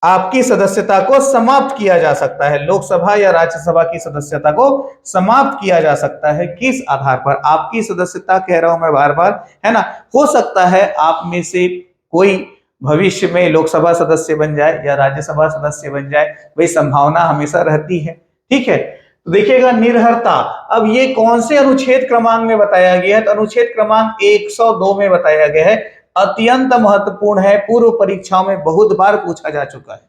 आपकी सदस्यता को समाप्त किया जा सकता है। लोकसभा या राज्यसभा की सदस्यता को समाप्त किया जा सकता है किस आधार पर? आपकी सदस्यता कह रहा हूं मैं बार बार, है ना। हो सकता है आप में से कोई भविष्य में लोकसभा सदस्य बन जाए या राज्यसभा सदस्य बन जाए, वही संभावना हमेशा रहती है। ठीक है, तो देखिएगा निर्हरता, अब ये कौन से अनुच्छेद क्रमांक में बताया गया है? तो अनुच्छेद क्रमांक 102 में बताया गया है। अत्यंत महत्वपूर्ण है, पूर्व परीक्षाओं में बहुत बार पूछा जा चुका है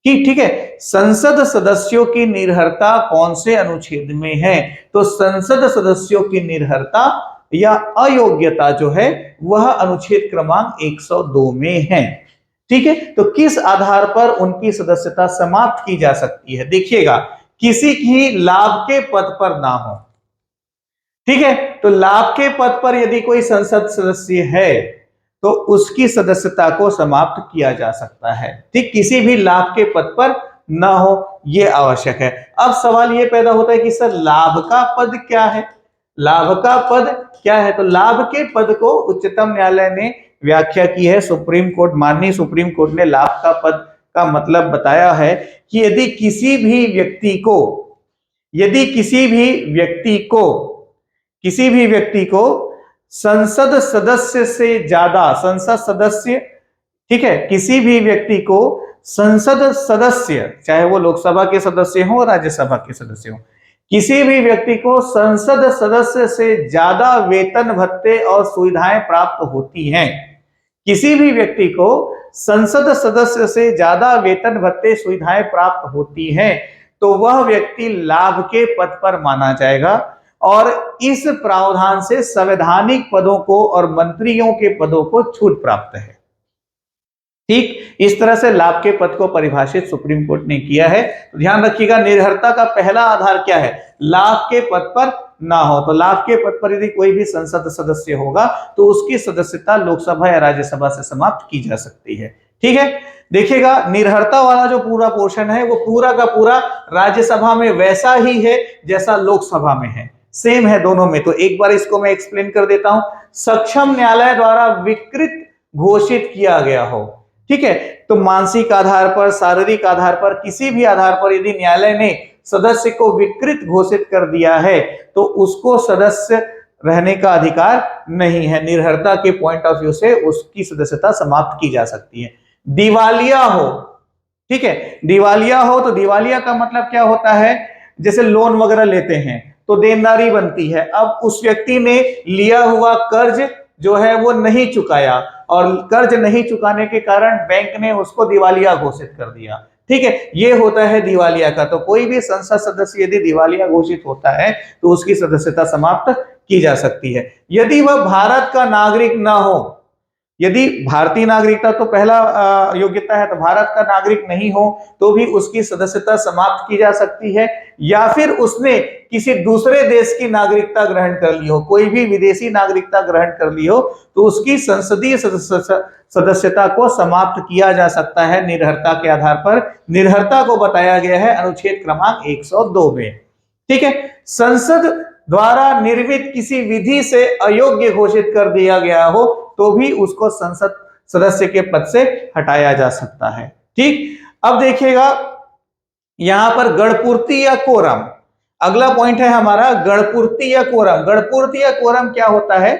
कि ठीक है, संसद सदस्यों की निर्हरता कौन से अनुच्छेद में है? तो संसद सदस्यों की निर्हरता या अयोग्यता जो है वह अनुच्छेद क्रमांक 102 में है। ठीक है, तो किस आधार पर उनकी सदस्यता समाप्त की जा सकती है? देखिएगा, किसी की लाभ के पद पर ना हो। ठीक है, तो लाभ के पद पर यदि कोई संसद सदस्य है तो उसकी सदस्यता को समाप्त किया जा सकता है। ठीक, किसी भी लाभ के पद पर न हो, यह आवश्यक है। अब सवाल यह पैदा होता है कि सर लाभ का पद क्या है? लाभ का पद क्या है? तो लाभ के पद को उच्चतम न्यायालय ने व्याख्या की है। सुप्रीम कोर्ट, माननीय सुप्रीम कोर्ट ने लाभ का पद का मतलब बताया है कि यदि किसी भी व्यक्ति को संसद सदस्य से ज्यादा, संसद सदस्य, ठीक है, किसी भी व्यक्ति को संसद सदस्य, चाहे वो लोकसभा के सदस्य हो, राज्यसभा के सदस्य हो, किसी भी व्यक्ति को संसद सदस्य से ज्यादा वेतन भत्ते और सुविधाएं प्राप्त होती हैं, किसी भी व्यक्ति को संसद सदस्य से ज्यादा वेतन भत्ते सुविधाएं प्राप्त होती हैं, तो वह व्यक्ति लाभ के पद पर माना जाएगा, और इस प्रावधान से संवैधानिक पदों को और मंत्रियों के पदों को छूट प्राप्त है। ठीक, इस तरह से लाभ के पद को परिभाषित सुप्रीम कोर्ट ने किया है। तो ध्यान रखिएगा, निर्भरता का पहला आधार क्या है? लाभ के पद पर ना हो। तो लाभ के पद पर यदि कोई भी संसद सदस्य होगा तो उसकी सदस्यता लोकसभा या राज्यसभा से समाप्त की जा सकती है। ठीक है, देखिएगा, निर्भरता वाला जो पूरा पोर्शन है वो पूरा का पूरा राज्यसभा में वैसा ही है जैसा लोकसभा में है, सेम है दोनों में। तो एक बार इसको मैं एक्सप्लेन कर देता हूं। सक्षम न्यायालय द्वारा विकृत घोषित किया गया हो, ठीक है, तो मानसिक आधार पर, शारीरिक आधार पर, किसी भी आधार पर यदि न्यायालय ने सदस्य को विकृत घोषित कर दिया है तो उसको सदस्य रहने का अधिकार नहीं है। निर्भरता के पॉइंट ऑफ व्यू से उसकी सदस्यता समाप्त की जा सकती है। दिवालिया हो, ठीक है, दिवालिया हो, तो दिवालिया का मतलब क्या होता है? जैसे लोन वगैरह लेते हैं तो देनदारी बनती है। अब उस व्यक्ति ने लिया हुआ कर्ज जो है वो नहीं चुकाया, और कर्ज नहीं चुकाने के कारण बैंक ने उसको दिवालिया घोषित कर दिया। ठीक है, ये होता है दिवालिया का। तो कोई भी संसद सदस्य यदि दिवालिया घोषित होता है तो उसकी सदस्यता समाप्त की जा सकती है। यदि वह भारत का नागरिक ना हो, यदि भारतीय नागरिकता तो पहला योग्यता है, तो भारत का नागरिक नहीं हो तो भी उसकी सदस्यता समाप्त की जा सकती है। या फिर उसने किसी दूसरे देश की नागरिकता ग्रहण कर ली हो, कोई भी विदेशी नागरिकता ग्रहण कर ली हो, तो उसकी संसदीय सदस्यता को समाप्त किया जा सकता है निर्भरता के आधार पर। निर्भरता को बताया गया है अनुच्छेद क्रमांक 102 में। ठीक है, संसद द्वारा निर्मित किसी विधि से अयोग्य घोषित कर दिया गया हो तो भी उसको संसद सदस्य के पद से हटाया जा सकता है। ठीक, अब देखिएगा यहां पर गणपूर्ति या कोरम, अगला पॉइंट है हमारा गणपूर्ति या कोरम। गणपूर्ति या कोरम क्या होता है?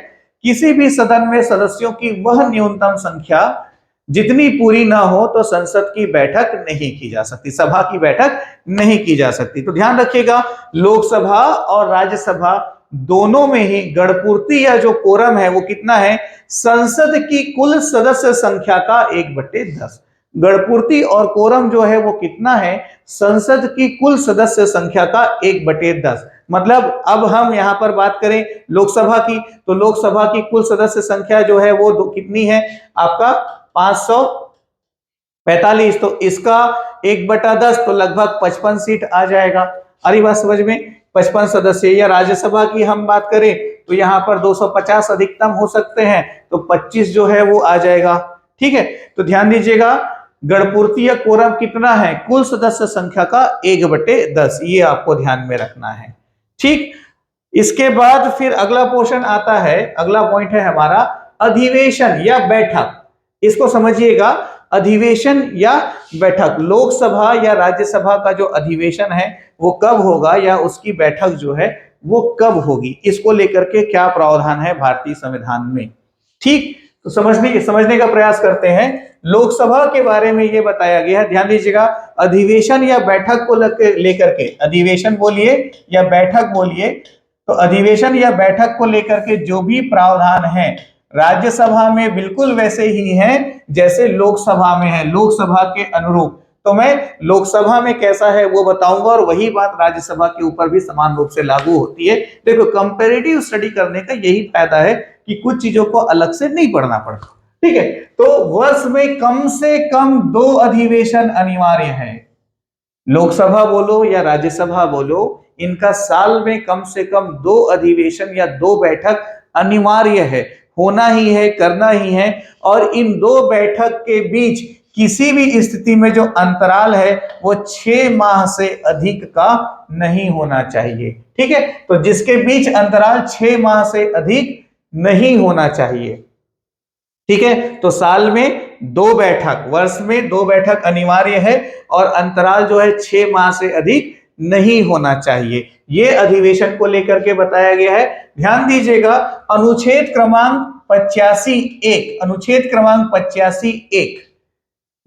किसी भी सदन में सदस्यों की वह न्यूनतम संख्या जितनी पूरी ना हो तो संसद की बैठक नहीं की जा सकती, सभा की बैठक नहीं की जा सकती। तो ध्यान रखिएगा, लोकसभा और राज्यसभा दोनों में ही गणपूर्ति या जो कोरम है वो कितना है, संसद की कुल सदस्य संख्या का 1/10। गणपूर्ति और कोरम जो है वो कितना है, संसद की कुल सदस्य संख्या का 1/10। मतलब अब हम यहां पर बात करें लोकसभा की, तो लोकसभा की कुल सदस्य संख्या जो है वो कितनी है आपका 545, तो इसका 1/10 तो लगभग 55 सीट आ जाएगा। अरे बात समझ में, 55 सदस्य। या राज्यसभा की हम बात करें तो यहाँ पर 250 अधिकतम हो सकते हैं, तो 25 जो है वो आ जाएगा। ठीक है, तो ध्यान दीजिएगा गणपूर्ति या कोरम कितना है, कुल सदस्य संख्या का 1/10, ये आपको ध्यान में रखना है। ठीक, इसके बाद फिर अगला पोर्शन आता है, अगला पॉइंट है हमारा अधिवेशन या बैठक। इसको समझिएगा, अधिवेशन या बैठक, लोकसभा या राज्यसभा का जो अधिवेशन है वो कब होगा या उसकी बैठक जो है वो कब होगी, इसको लेकर के क्या प्रावधान है भारतीय संविधान में। ठीक, तो समझने का प्रयास करते हैं। लोकसभा के बारे में ये बताया गया है, ध्यान दीजिएगा, अधिवेशन या बैठक को लेकर के, अधिवेशन बोलिए या बैठक बोलिए, तो अधिवेशन या बैठक को लेकर के जो भी प्रावधान है राज्यसभा में बिल्कुल वैसे ही हैं जैसे लोकसभा में है, लोकसभा के अनुरूप। तो मैं लोकसभा में कैसा है वो बताऊंगा और वही बात राज्यसभा के ऊपर भी समान रूप से लागू होती है। देखो, कंपैरेटिव स्टडी करने का यही फायदा है कि कुछ चीजों को अलग से नहीं पढ़ना पड़ता। ठीक है, तो वर्ष में कम से कम 2 अधिवेशन अनिवार्य है। लोकसभा बोलो या राज्यसभा बोलो, इनका साल में कम से कम 2 अधिवेशन या 2 बैठक अनिवार्य है, होना ही है, करना ही है। और इन 2 बैठक के बीच किसी भी स्थिति में जो अंतराल है वो 6 माह से अधिक का नहीं होना चाहिए। ठीक है, तो जिसके बीच अंतराल 6 माह से अधिक नहीं होना चाहिए। ठीक है, तो साल में 2 बैठक, वर्ष में 2 बैठक अनिवार्य है और अंतराल जो है 6 माह से अधिक नहीं होना चाहिए। ये अधिवेशन को लेकर के बताया गया है। ध्यान दीजिएगा, अनुच्छेद क्रमांक 85(1), अनुच्छेद क्रमांक 85(1),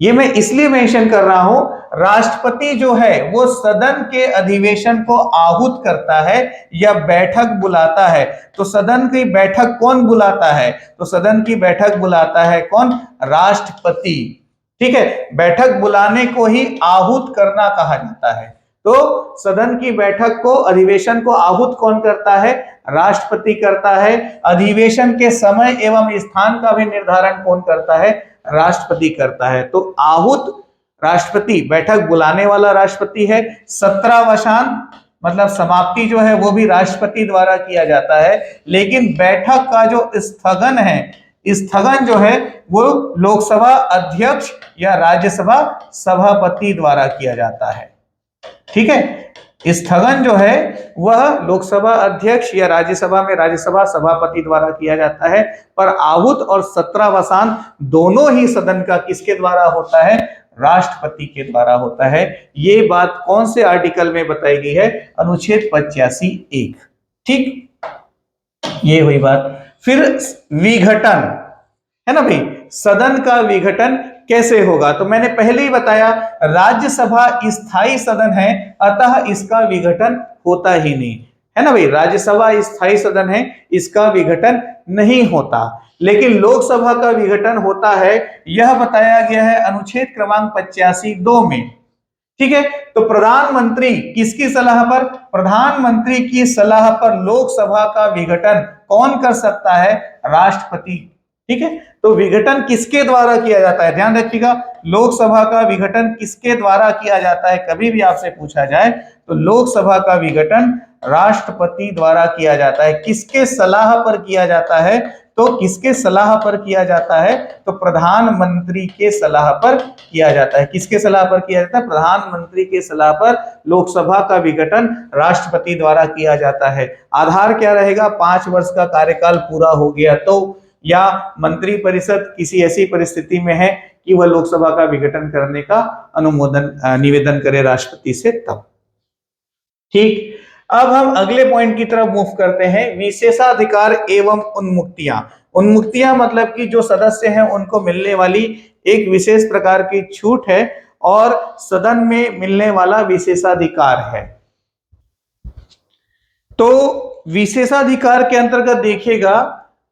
ये मैं इसलिए मेंशन कर रहा हूं, राष्ट्रपति जो है वो सदन के अधिवेशन को आहूत करता है या बैठक बुलाता है। तो सदन की बैठक कौन बुलाता है, तो सदन की बैठक बुलाता है कौन, राष्ट्रपति। ठीक है, बैठक बुलाने को ही आहूत करना कहा जाता है। तो सदन की बैठक को, अधिवेशन को आहूत कौन करता है, राष्ट्रपति करता है। अधिवेशन के समय एवं स्थान का भी निर्धारण कौन करता है, राष्ट्रपति करता है। तो आहूत राष्ट्रपति, बैठक बुलाने वाला राष्ट्रपति है। सत्रावसान मतलब समाप्ति जो है वो भी राष्ट्रपति द्वारा किया जाता है। लेकिन बैठक का जो स्थगन है, स्थगन जो है वो लोकसभा अध्यक्ष या राज्यसभा सभापति द्वारा किया जाता है। ठीक है, स्थगन जो है वह लोकसभा अध्यक्ष या राज्यसभा में राज्यसभा सभापति द्वारा किया जाता है, पर आहूत और सत्रावसान दोनों ही सदन का किसके द्वारा होता है, राष्ट्रपति के द्वारा होता है। ये बात कौन से आर्टिकल में बताई गई है, अनुच्छेद 85(1). ठीक, ये हुई बात। फिर विघटन है ना भाई, सदन का विघटन कैसे होगा, तो मैंने पहले ही बताया राज्यसभा स्थायी सदन है, अतः इसका विघटन होता ही नहीं है ना भाई, राज्यसभा स्थायी सदन है, इसका विघटन नहीं होता। लेकिन लोकसभा का विघटन होता है, यह बताया गया है अनुच्छेद क्रमांक 85(2) में। ठीक है, तो प्रधानमंत्री किसकी सलाह पर, प्रधानमंत्री की सलाह पर लोकसभा का विघटन कौन कर सकता है, राष्ट्रपति। ठीक है, तो विघटन किसके द्वारा किया जाता है, ध्यान रखिएगा, लोकसभा का विघटन किसके द्वारा किया जाता है, कभी भी आपसे पूछा जाए तो लोकसभा का विघटन राष्ट्रपति द्वारा किया जाता है। किसके सलाह पर किया जाता है, तो किसके सलाह पर किया जाता है, तो प्रधानमंत्री के सलाह पर किया जाता है। किसके सलाह पर किया जाता है, प्रधानमंत्री के सलाह पर लोकसभा का विघटन राष्ट्रपति द्वारा किया जाता है। आधार क्या रहेगा, 5 वर्ष का कार्यकाल पूरा हो गया तो, या मंत्री परिषद किसी ऐसी परिस्थिति में है कि वह लोकसभा का विघटन करने का निवेदन करे राष्ट्रपति से, तब। ठीक, अब हम अगले पॉइंट की तरफ मूव करते हैं, विशेषाधिकार एवं उन्मुक्तियां। उन्मुक्तियां मतलब कि जो सदस्य हैं उनको मिलने वाली एक विशेष प्रकार की छूट है और सदन में मिलने वाला विशेषाधिकार है। तो विशेषाधिकार के अंतर्गत देखिएगा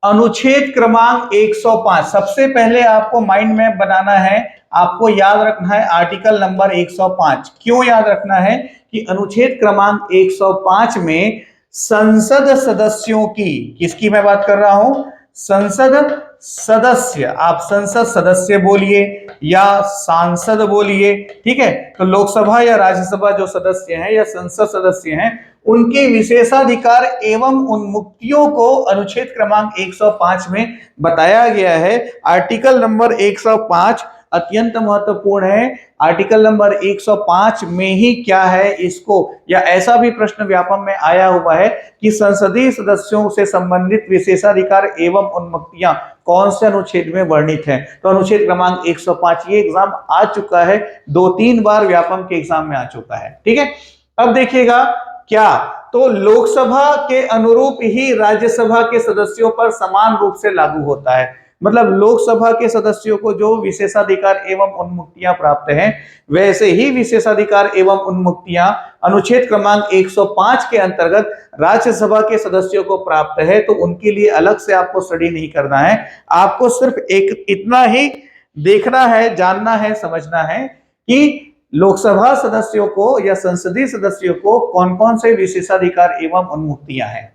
अनुच्छेद क्रमांक 105, सबसे पहले आपको माइंड मैप बनाना है, आपको याद रखना है आर्टिकल नंबर 105। क्यों याद रखना है कि अनुच्छेद क्रमांक 105 में संसद सदस्यों की, किसकी मैं बात कर रहा हूं, संसद सदस्य, आप संसद सदस्य बोलिए या सांसद बोलिए, ठीक है। तो लोकसभा या राज्यसभा जो सदस्य हैं या संसद सदस्य हैं, उनके विशेषाधिकार एवं उन्मुक्तियों को अनुच्छेद क्रमांक 105 में बताया गया है। आर्टिकल नंबर 105 अत्यंत महत्वपूर्ण है। आर्टिकल नंबर 105 में ही क्या है इसको, या ऐसा भी प्रश्न व्यापम में आया हुआ है कि संसदीय सदस्यों से संबंधित विशेषाधिकार एवं उन्मुक्तियां कौन से अनुच्छेद में वर्णित हैं। तो अनुच्छेद क्रमांक 105 ये एग्जाम आ चुका है, 2-3 बार व्यापम के एग्जाम में आ चुका है, ठीक है। अब देखिएगा क्या, तो लोकसभा के अनुरूप ही राज्यसभा के सदस्यों पर समान रूप से लागू होता है। मतलब लोकसभा के सदस्यों को जो विशेषाधिकार एवं उन्मुक्तियां प्राप्त हैं, वैसे ही विशेषाधिकार एवं उन्मुक्तियां अनुच्छेद क्रमांक 105 के अंतर्गत राज्यसभा के सदस्यों को प्राप्त है। तो उनके लिए अलग से आपको स्टडी नहीं करना है, आपको सिर्फ एक इतना ही देखना है, जानना है, समझना है कि लोकसभा सदस्यों को या संसदीय सदस्यों को कौन कौन से विशेषाधिकार एवं उन्मुक्तियां हैं।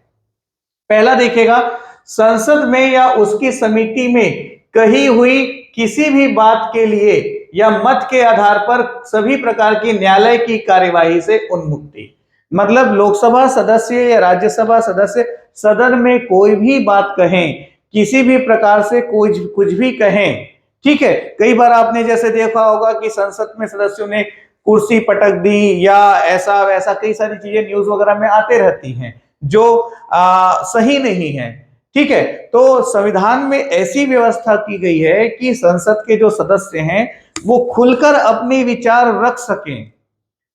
पहला देखेगा, संसद में या उसकी समिति में कही हुई किसी भी बात के लिए या मत के आधार पर सभी प्रकार की न्यायालय की कार्यवाही से उन्मुक्ति। मतलब लोकसभा सदस्य या राज्यसभा सदस्य सदन में कोई भी बात कहें, किसी भी प्रकार से कुछ भी कहें, ठीक है। कई बार आपने जैसे देखा होगा कि संसद में सदस्यों ने कुर्सी पटक दी या ऐसा वैसा, कई सारी चीजें न्यूज वगैरह में आते रहती हैं जो सही नहीं है, ठीक है। तो संविधान में ऐसी व्यवस्था की गई है कि संसद के जो सदस्य हैं वो खुलकर अपने विचार रख सकें,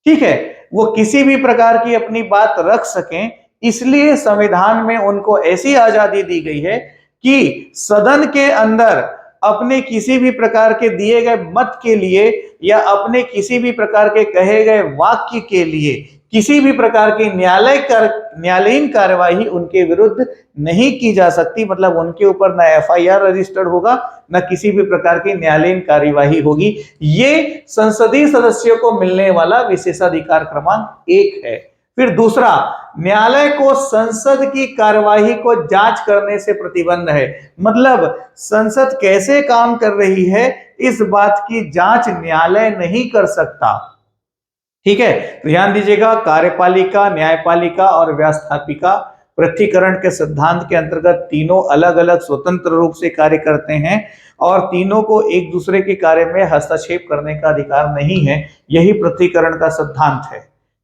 ठीक है, वो किसी भी प्रकार की अपनी बात रख सकें। इसलिए संविधान में उनको ऐसी आजादी दी गई है कि सदन के अंदर अपने किसी भी प्रकार के दिए गए मत के लिए या अपने किसी भी प्रकार के कहे गए वाक्य के लिए किसी भी प्रकार की न्यायालयीन कार्यवाही उनके विरुद्ध नहीं की जा सकती। मतलब उनके ऊपर ना एफआईआर रजिस्टर्ड होगा, ना किसी भी प्रकार की न्यायालयीन कार्यवाही होगी। ये संसदीय सदस्यों को मिलने वाला विशेषाधिकार क्रमांक 1 है। फिर दूसरा, न्यायालय को संसद की कार्यवाही को जांच करने से प्रतिबंध है। मतलब संसद कैसे काम कर रही है इस बात की जांच न्यायालय नहीं कर सकता, ठीक है। ध्यान दीजिएगा, कार्यपालिका, न्यायपालिका और व्यवस्थापिका पृथकीकरण के सिद्धांत के अंतर्गत तीनों अलग अलग स्वतंत्र रूप से कार्य करते हैं और तीनों को एक दूसरे के कार्य में हस्तक्षेप करने का अधिकार नहीं है। यही पृथकीकरण का सिद्धांत है,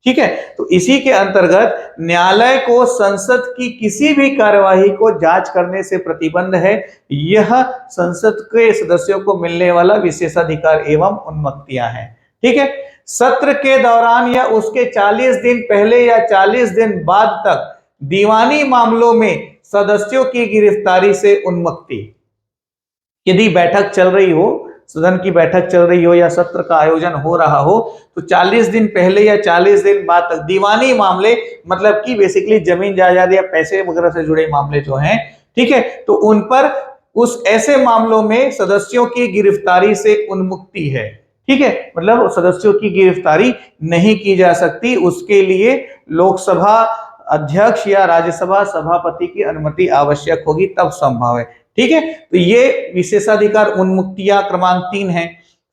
ठीक है। तो इसी के अंतर्गत न्यायालय को संसद की किसी भी कार्यवाही को जांच करने से प्रतिबंध है। यह संसद के सदस्यों को मिलने वाला विशेषाधिकार एवं उन्मुक्तियां हैं, ठीक है। सत्र के दौरान या उसके 40 दिन पहले या 40 दिन बाद तक दीवानी मामलों में सदस्यों की गिरफ्तारी से उन्मुक्ति। यदि बैठक चल रही हो, सदन की बैठक चल रही हो या सत्र का आयोजन हो रहा हो, तो 40 दिन पहले या 40 दिन बाद तक दीवानी मामले, मतलब कि बेसिकली जमीन जायदाद या पैसे वगैरह से जुड़े मामले जो हैं, ठीक है, तो उन पर उस ऐसे मामलों में सदस्यों की गिरफ्तारी से उन्मुक्ति है, ठीक है। मतलब सदस्यों की गिरफ्तारी नहीं की जा सकती, उसके लिए लोकसभा अध्यक्ष या राज्यसभा सभापति की अनुमति आवश्यक होगी, तब संभव है, ठीक है। तो ये विशेषाधिकार उन्मुक्तियां क्रमांक 3 है।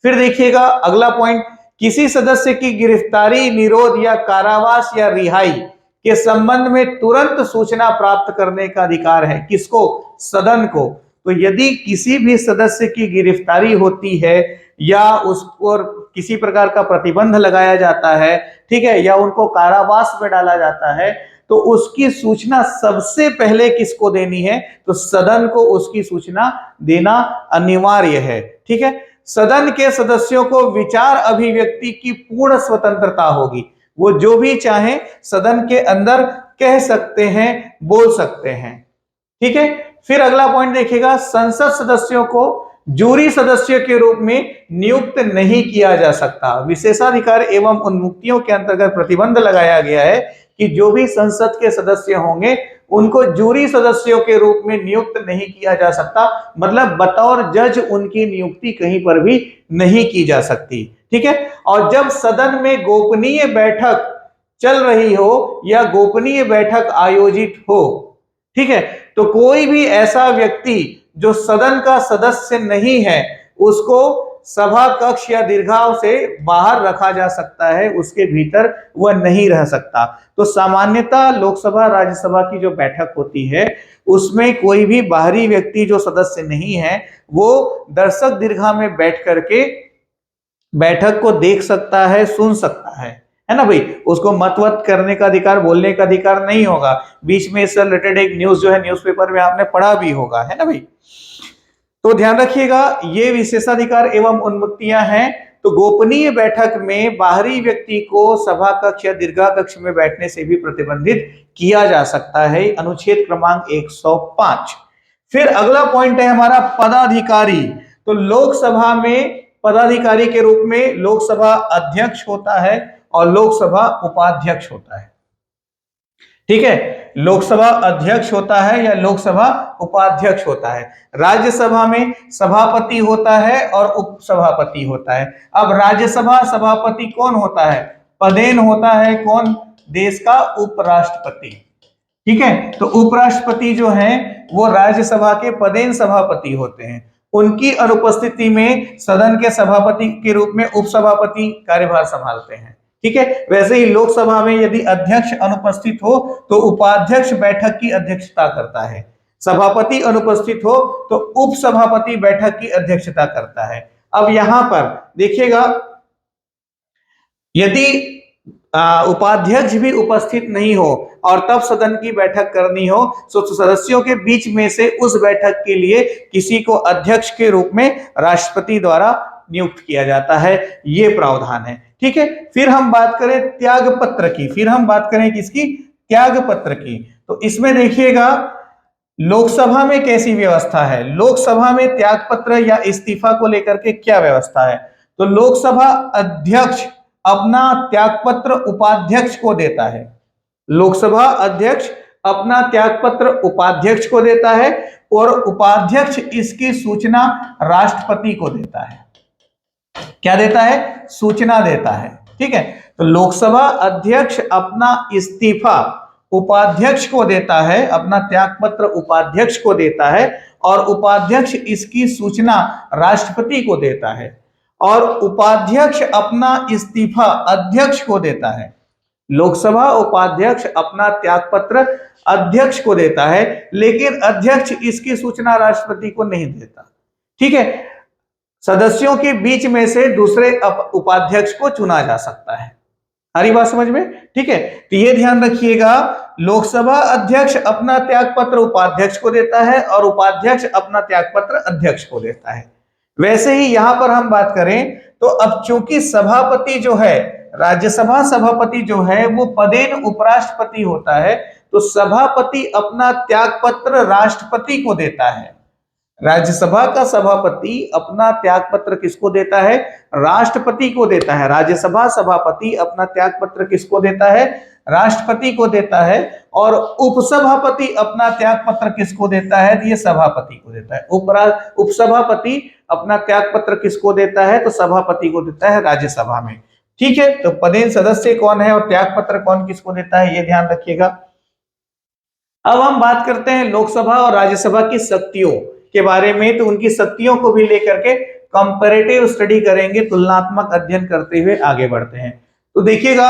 फिर देखिएगा अगला पॉइंट, किसी सदस्य की गिरफ्तारी, निरोध या कारावास या रिहाई के संबंध में तुरंत सूचना प्राप्त करने का अधिकार है। किसको? सदन को। तो यदि किसी भी सदस्य की गिरफ्तारी होती है या उस पर किसी प्रकार का प्रतिबंध लगाया जाता है, ठीक है, या उनको कारावास में डाला जाता है, तो उसकी सूचना सबसे पहले किसको देनी है? तो सदन को उसकी सूचना देना अनिवार्य है, ठीक है। सदन के सदस्यों को विचार अभिव्यक्ति की पूर्ण स्वतंत्रता होगी, वो जो भी चाहे सदन के अंदर कह सकते हैं, बोल सकते हैं, ठीक है। फिर अगला पॉइंट देखिएगा, संसद सदस्यों को जूरी सदस्य के रूप में नियुक्त नहीं किया जा सकता। विशेषाधिकार एवं उन्मुक्तियों के अंतर्गत प्रतिबंध लगाया गया है कि जो भी संसद के सदस्य होंगे उनको जूरी सदस्यों के रूप में नियुक्त नहीं किया जा सकता, मतलब बतौर जज उनकी नियुक्ति कहीं पर भी नहीं की जा सकती। ठीक है, और जब सदन में गोपनीय बैठक चल रही हो या गोपनीय बैठक आयोजित हो, ठीक है, तो कोई भी ऐसा व्यक्ति जो सदन का सदस्य नहीं है उसको सभा कक्ष या दीर्घाव से बाहर रखा जा सकता है, उसके भीतर वह नहीं रह सकता। तो सामान्यतः लोकसभा राज्यसभा की जो बैठक होती है उसमें कोई भी बाहरी व्यक्ति जो सदस्य नहीं है वो दर्शक दीर्घा में बैठ करके बैठक को देख सकता है, सुन सकता है ना भाई। उसको मतवत करने का अधिकार, बोलने का अधिकार नहीं होगा। बीच में इससे रिलेटेड एक न्यूज जो है न्यूज़पेपर में आपने पढ़ा भी होगा, है ना भाई। तो ध्यान रखिएगा, ये विशेषाधिकार एवं उन्मुक्तियां हैं। तो गोपनीय बैठक में बाहरी व्यक्ति को सभा कक्ष या दीर्घा कक्ष में बैठने से भी प्रतिबंधित किया जा सकता है, अनुच्छेद क्रमांक 105। फिर अगला पॉइंट है हमारा पदाधिकारी। तो लोकसभा में पदाधिकारी के रूप में लोकसभा अध्यक्ष होता है और लोकसभा उपाध्यक्ष होता है। ठीक है, लोकसभा अध्यक्ष होता है या लोकसभा उपाध्यक्ष होता है। राज्यसभा में सभापति होता है और उपसभापति होता है। अब राज्यसभा सभापति कौन होता है? पदेन होता है। कौन? देश का उपराष्ट्रपति। ठीक है, तो उपराष्ट्रपति जो है वो राज्यसभा के पदेन सभापति होते हैं। उनकी अनुपस्थिति में सदन के सभापति के रूप में उपसभापति कार्यभार संभालते हैं। ठीक है, वैसे ही लोकसभा में यदि अध्यक्ष अनुपस्थित हो तो उपाध्यक्ष बैठक की अध्यक्षता करता है। सभापति अनुपस्थित हो तो उपसभापति बैठक की अध्यक्षता करता है। अब यहां पर देखिएगा, यदि उपाध्यक्ष भी उपस्थित नहीं हो और तब सदन की बैठक करनी हो तो सदस्यों के बीच में से उस बैठक के लिए किसी को अध्यक्ष के रूप में राष्ट्रपति द्वारा नियुक्त किया जाता है। ये प्रावधान है। ठीक है, फिर हम बात करें त्याग पत्र की। फिर हम बात करें किसकी? त्याग पत्र की। तो इसमें देखिएगा लोकसभा में कैसी व्यवस्था है। लोकसभा में त्याग पत्र या इस्तीफा को लेकर के क्या व्यवस्था है? तो लोकसभा अध्यक्ष अपना त्यागपत्र उपाध्यक्ष को देता है। लोकसभा अध्यक्ष अपना त्यागपत्र उपाध्यक्ष को देता है और उपाध्यक्ष इसकी सूचना राष्ट्रपति को देता है। क्या देता है? सूचना देता है। ठीक है, तो लोकसभा अध्यक्ष अपना इस्तीफा उपाध्यक्ष को देता है, अपना त्यागपत्र उपाध्यक्ष को देता है और उपाध्यक्ष इसकी सूचना राष्ट्रपति को देता है और उपाध्यक्ष अपना इस्तीफा अध्यक्ष को देता है। लोकसभा उपाध्यक्ष अपना त्यागपत्र अध्यक्ष को देता है, लेकिन अध्यक्ष इसकी सूचना राष्ट्रपति को नहीं देता। ठीक है, सदस्यों के बीच में से दूसरे उपाध्यक्ष को चुना जा सकता है। हरी बात समझ में? ठीक है, तो ये ध्यान रखिएगा, लोकसभा अध्यक्ष अपना त्यागपत्र उपाध्यक्ष को देता है और उपाध्यक्ष अपना त्यागपत्र अध्यक्ष को देता है। वैसे ही यहां पर हम बात करें तो अब चूंकि सभापति जो है, राज्यसभा सभापति जो है वो पदेन उपराष्ट्रपति होता है, तो सभापति अपना त्यागपत्र राष्ट्रपति को देता है। राज्यसभा का सभापति अपना त्यागपत्र किसको देता है? राष्ट्रपति को देता है। राज्यसभा सभापति अपना त्यागपत्र किसको देता है? राष्ट्रपति को देता है। और उपसभापति अपना त्यागपत्र किसको देता है? ये सभापति को देता है। उपसभापति अपना त्यागपत्र किसको देता है? तो सभापति को देता है राज्यसभा में। ठीक है, तो पदेन सदस्य कौन है और त्यागपत्र कौन किसको देता है, ये ध्यान रखिएगा। अब हम बात करते हैं लोकसभा और राज्यसभा की शक्तियों के बारे में। तो उनकी शक्तियों को भी लेकर के कंपैरेटिव स्टडी करेंगे, तुलनात्मक अध्ययन करते हुए आगे बढ़ते हैं। तो देखिएगा,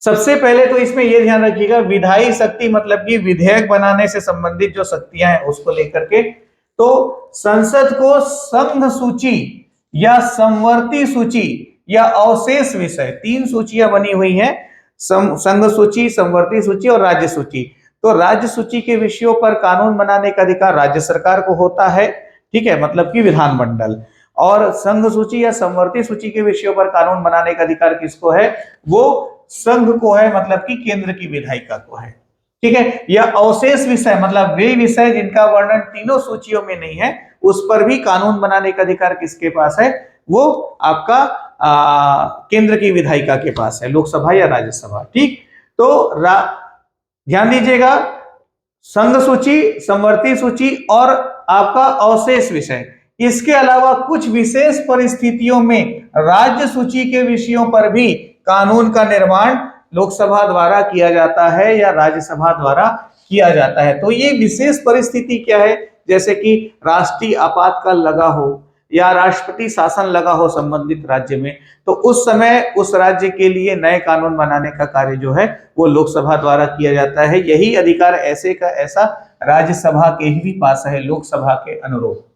सबसे पहले तो इसमें यह ध्यान रखिएगा, विधायी शक्ति मतलब कि विधेयक बनाने से संबंधित जो शक्तियां हैं उसको लेकर के। तो संसद को संघ सूची या संवर्ती सूची या अवशेष विषय, 3 सूचियां बनी हुई हैं, संघ सूची, संवर्ती सूची और राज्य सूची। तो राज्य सूची के विषयों पर कानून बनाने का अधिकार राज्य सरकार को होता है। ठीक है, मतलब कि विधानमंडल। और संघ सूची या संवर्ती सूची के विषयों पर कानून बनाने का अधिकार किसको है? वो संघ को है, मतलब कि केंद्र की विधायिका को है। ठीक है, या अवशेष विषय मतलब वे विषय जिनका वर्णन तीनों सूचियों में नहीं है, उस पर भी कानून बनाने का अधिकार किसके पास है? वो आपका केंद्र की विधायिका के पास है, लोकसभा या राज्यसभा। ठीक, तो ध्यान दीजिएगा, संघ सूची, समवर्ती सूची और आपका अवशेष विषय, इसके अलावा कुछ विशेष परिस्थितियों में राज्य सूची के विषयों पर भी कानून का निर्माण लोकसभा द्वारा किया जाता है या राज्यसभा द्वारा किया जाता है। तो ये विशेष परिस्थिति क्या है? जैसे कि राष्ट्रीय आपातकाल लगा हो या राष्ट्रपति शासन लगा हो संबंधित राज्य में, तो उस समय उस राज्य के लिए नए कानून बनाने का कार्य जो है वो लोकसभा द्वारा किया जाता है। यही अधिकार ऐसे का ऐसा राज्यसभा के ही भी पास है, लोकसभा के अनुरूप।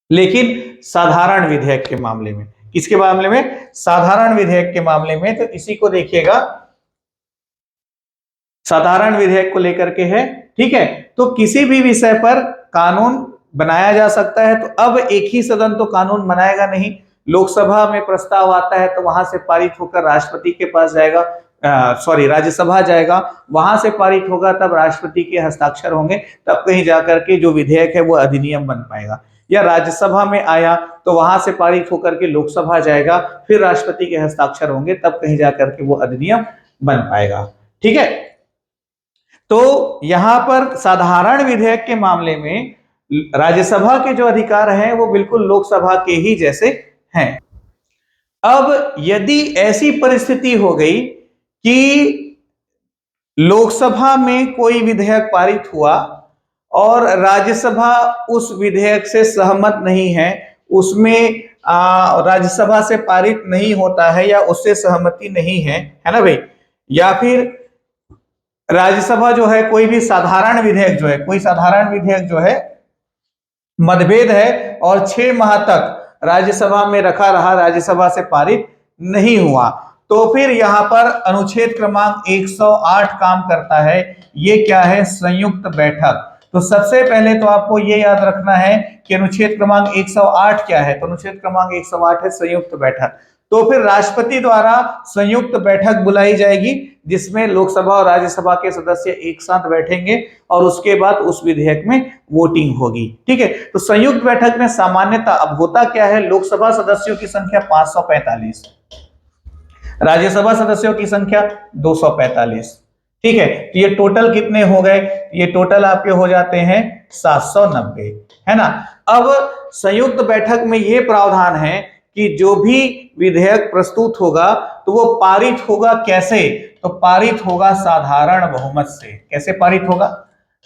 लेकिन साधारण विधेयक के मामले में, किसके मामले में? साधारण विधेयक के मामले में। तो इसी को देखिएगा, साधारण विधेयक को लेकर के है, ठीक है। तो किसी भी विषय पर कानून बनाया जा सकता है। तो अब एक ही सदन तो कानून बनाएगा नहीं, लोकसभा में प्रस्ताव आता है तो वहां से पारित होकर राष्ट्रपति के पास जाएगा, राज्यसभा जाएगा, वहां से पारित होगा, तब राष्ट्रपति के हस्ताक्षर होंगे, तब कहीं जाकर के जो विधेयक है वो अधिनियम बन पाएगा। या राज्यसभा में आया तो वहां से पारित होकर के लोकसभा जाएगा, फिर राष्ट्रपति के हस्ताक्षर होंगे, तब कहीं जाकर के वो अधिनियम बन पाएगा, ठीक है। तो यहां पर साधारण विधेयक के मामले में राज्यसभा के जो अधिकार हैं वो बिल्कुल लोकसभा के ही जैसे हैं। अब यदि ऐसी परिस्थिति हो गई कि लोकसभा में कोई विधेयक पारित हुआ और राज्यसभा उस विधेयक से सहमत नहीं है, उसमें राज्यसभा से पारित नहीं होता है या उससे सहमति नहीं है ना भाई, या फिर राज्यसभा जो है कोई भी साधारण विधेयक जो है, कोई साधारण विधेयक जो है मतभेद है और 6 माह तक राज्यसभा में रखा रहा, राज्यसभा से पारित नहीं हुआ, तो फिर यहां पर अनुच्छेद क्रमांक 108 काम करता है। ये क्या है? संयुक्त बैठक। तो सबसे पहले तो आपको ये याद रखना है कि अनुच्छेद क्रमांक 108 क्या है। तो अनुच्छेद क्रमांक 108 है संयुक्त बैठक। तो फिर राष्ट्रपति द्वारा संयुक्त बैठक बुलाई जाएगी जिसमें लोकसभा और राज्यसभा के सदस्य एक साथ बैठेंगे और उसके बाद उस विधेयक में वोटिंग होगी, ठीक है। तो संयुक्त बैठक में सामान्यतः अब होता क्या है, लोकसभा सदस्यों की संख्या 545, राज्यसभा सदस्यों की संख्या 245, ठीक है। तो ये टोटल कितने हो गए? ये टोटल आपके हो जाते हैं 790, है ना। अब संयुक्त बैठक में ये प्रावधान है कि जो भी विधेयक प्रस्तुत होगा तो वो पारित होगा कैसे? तो पारित होगा साधारण बहुमत से। कैसे पारित होगा?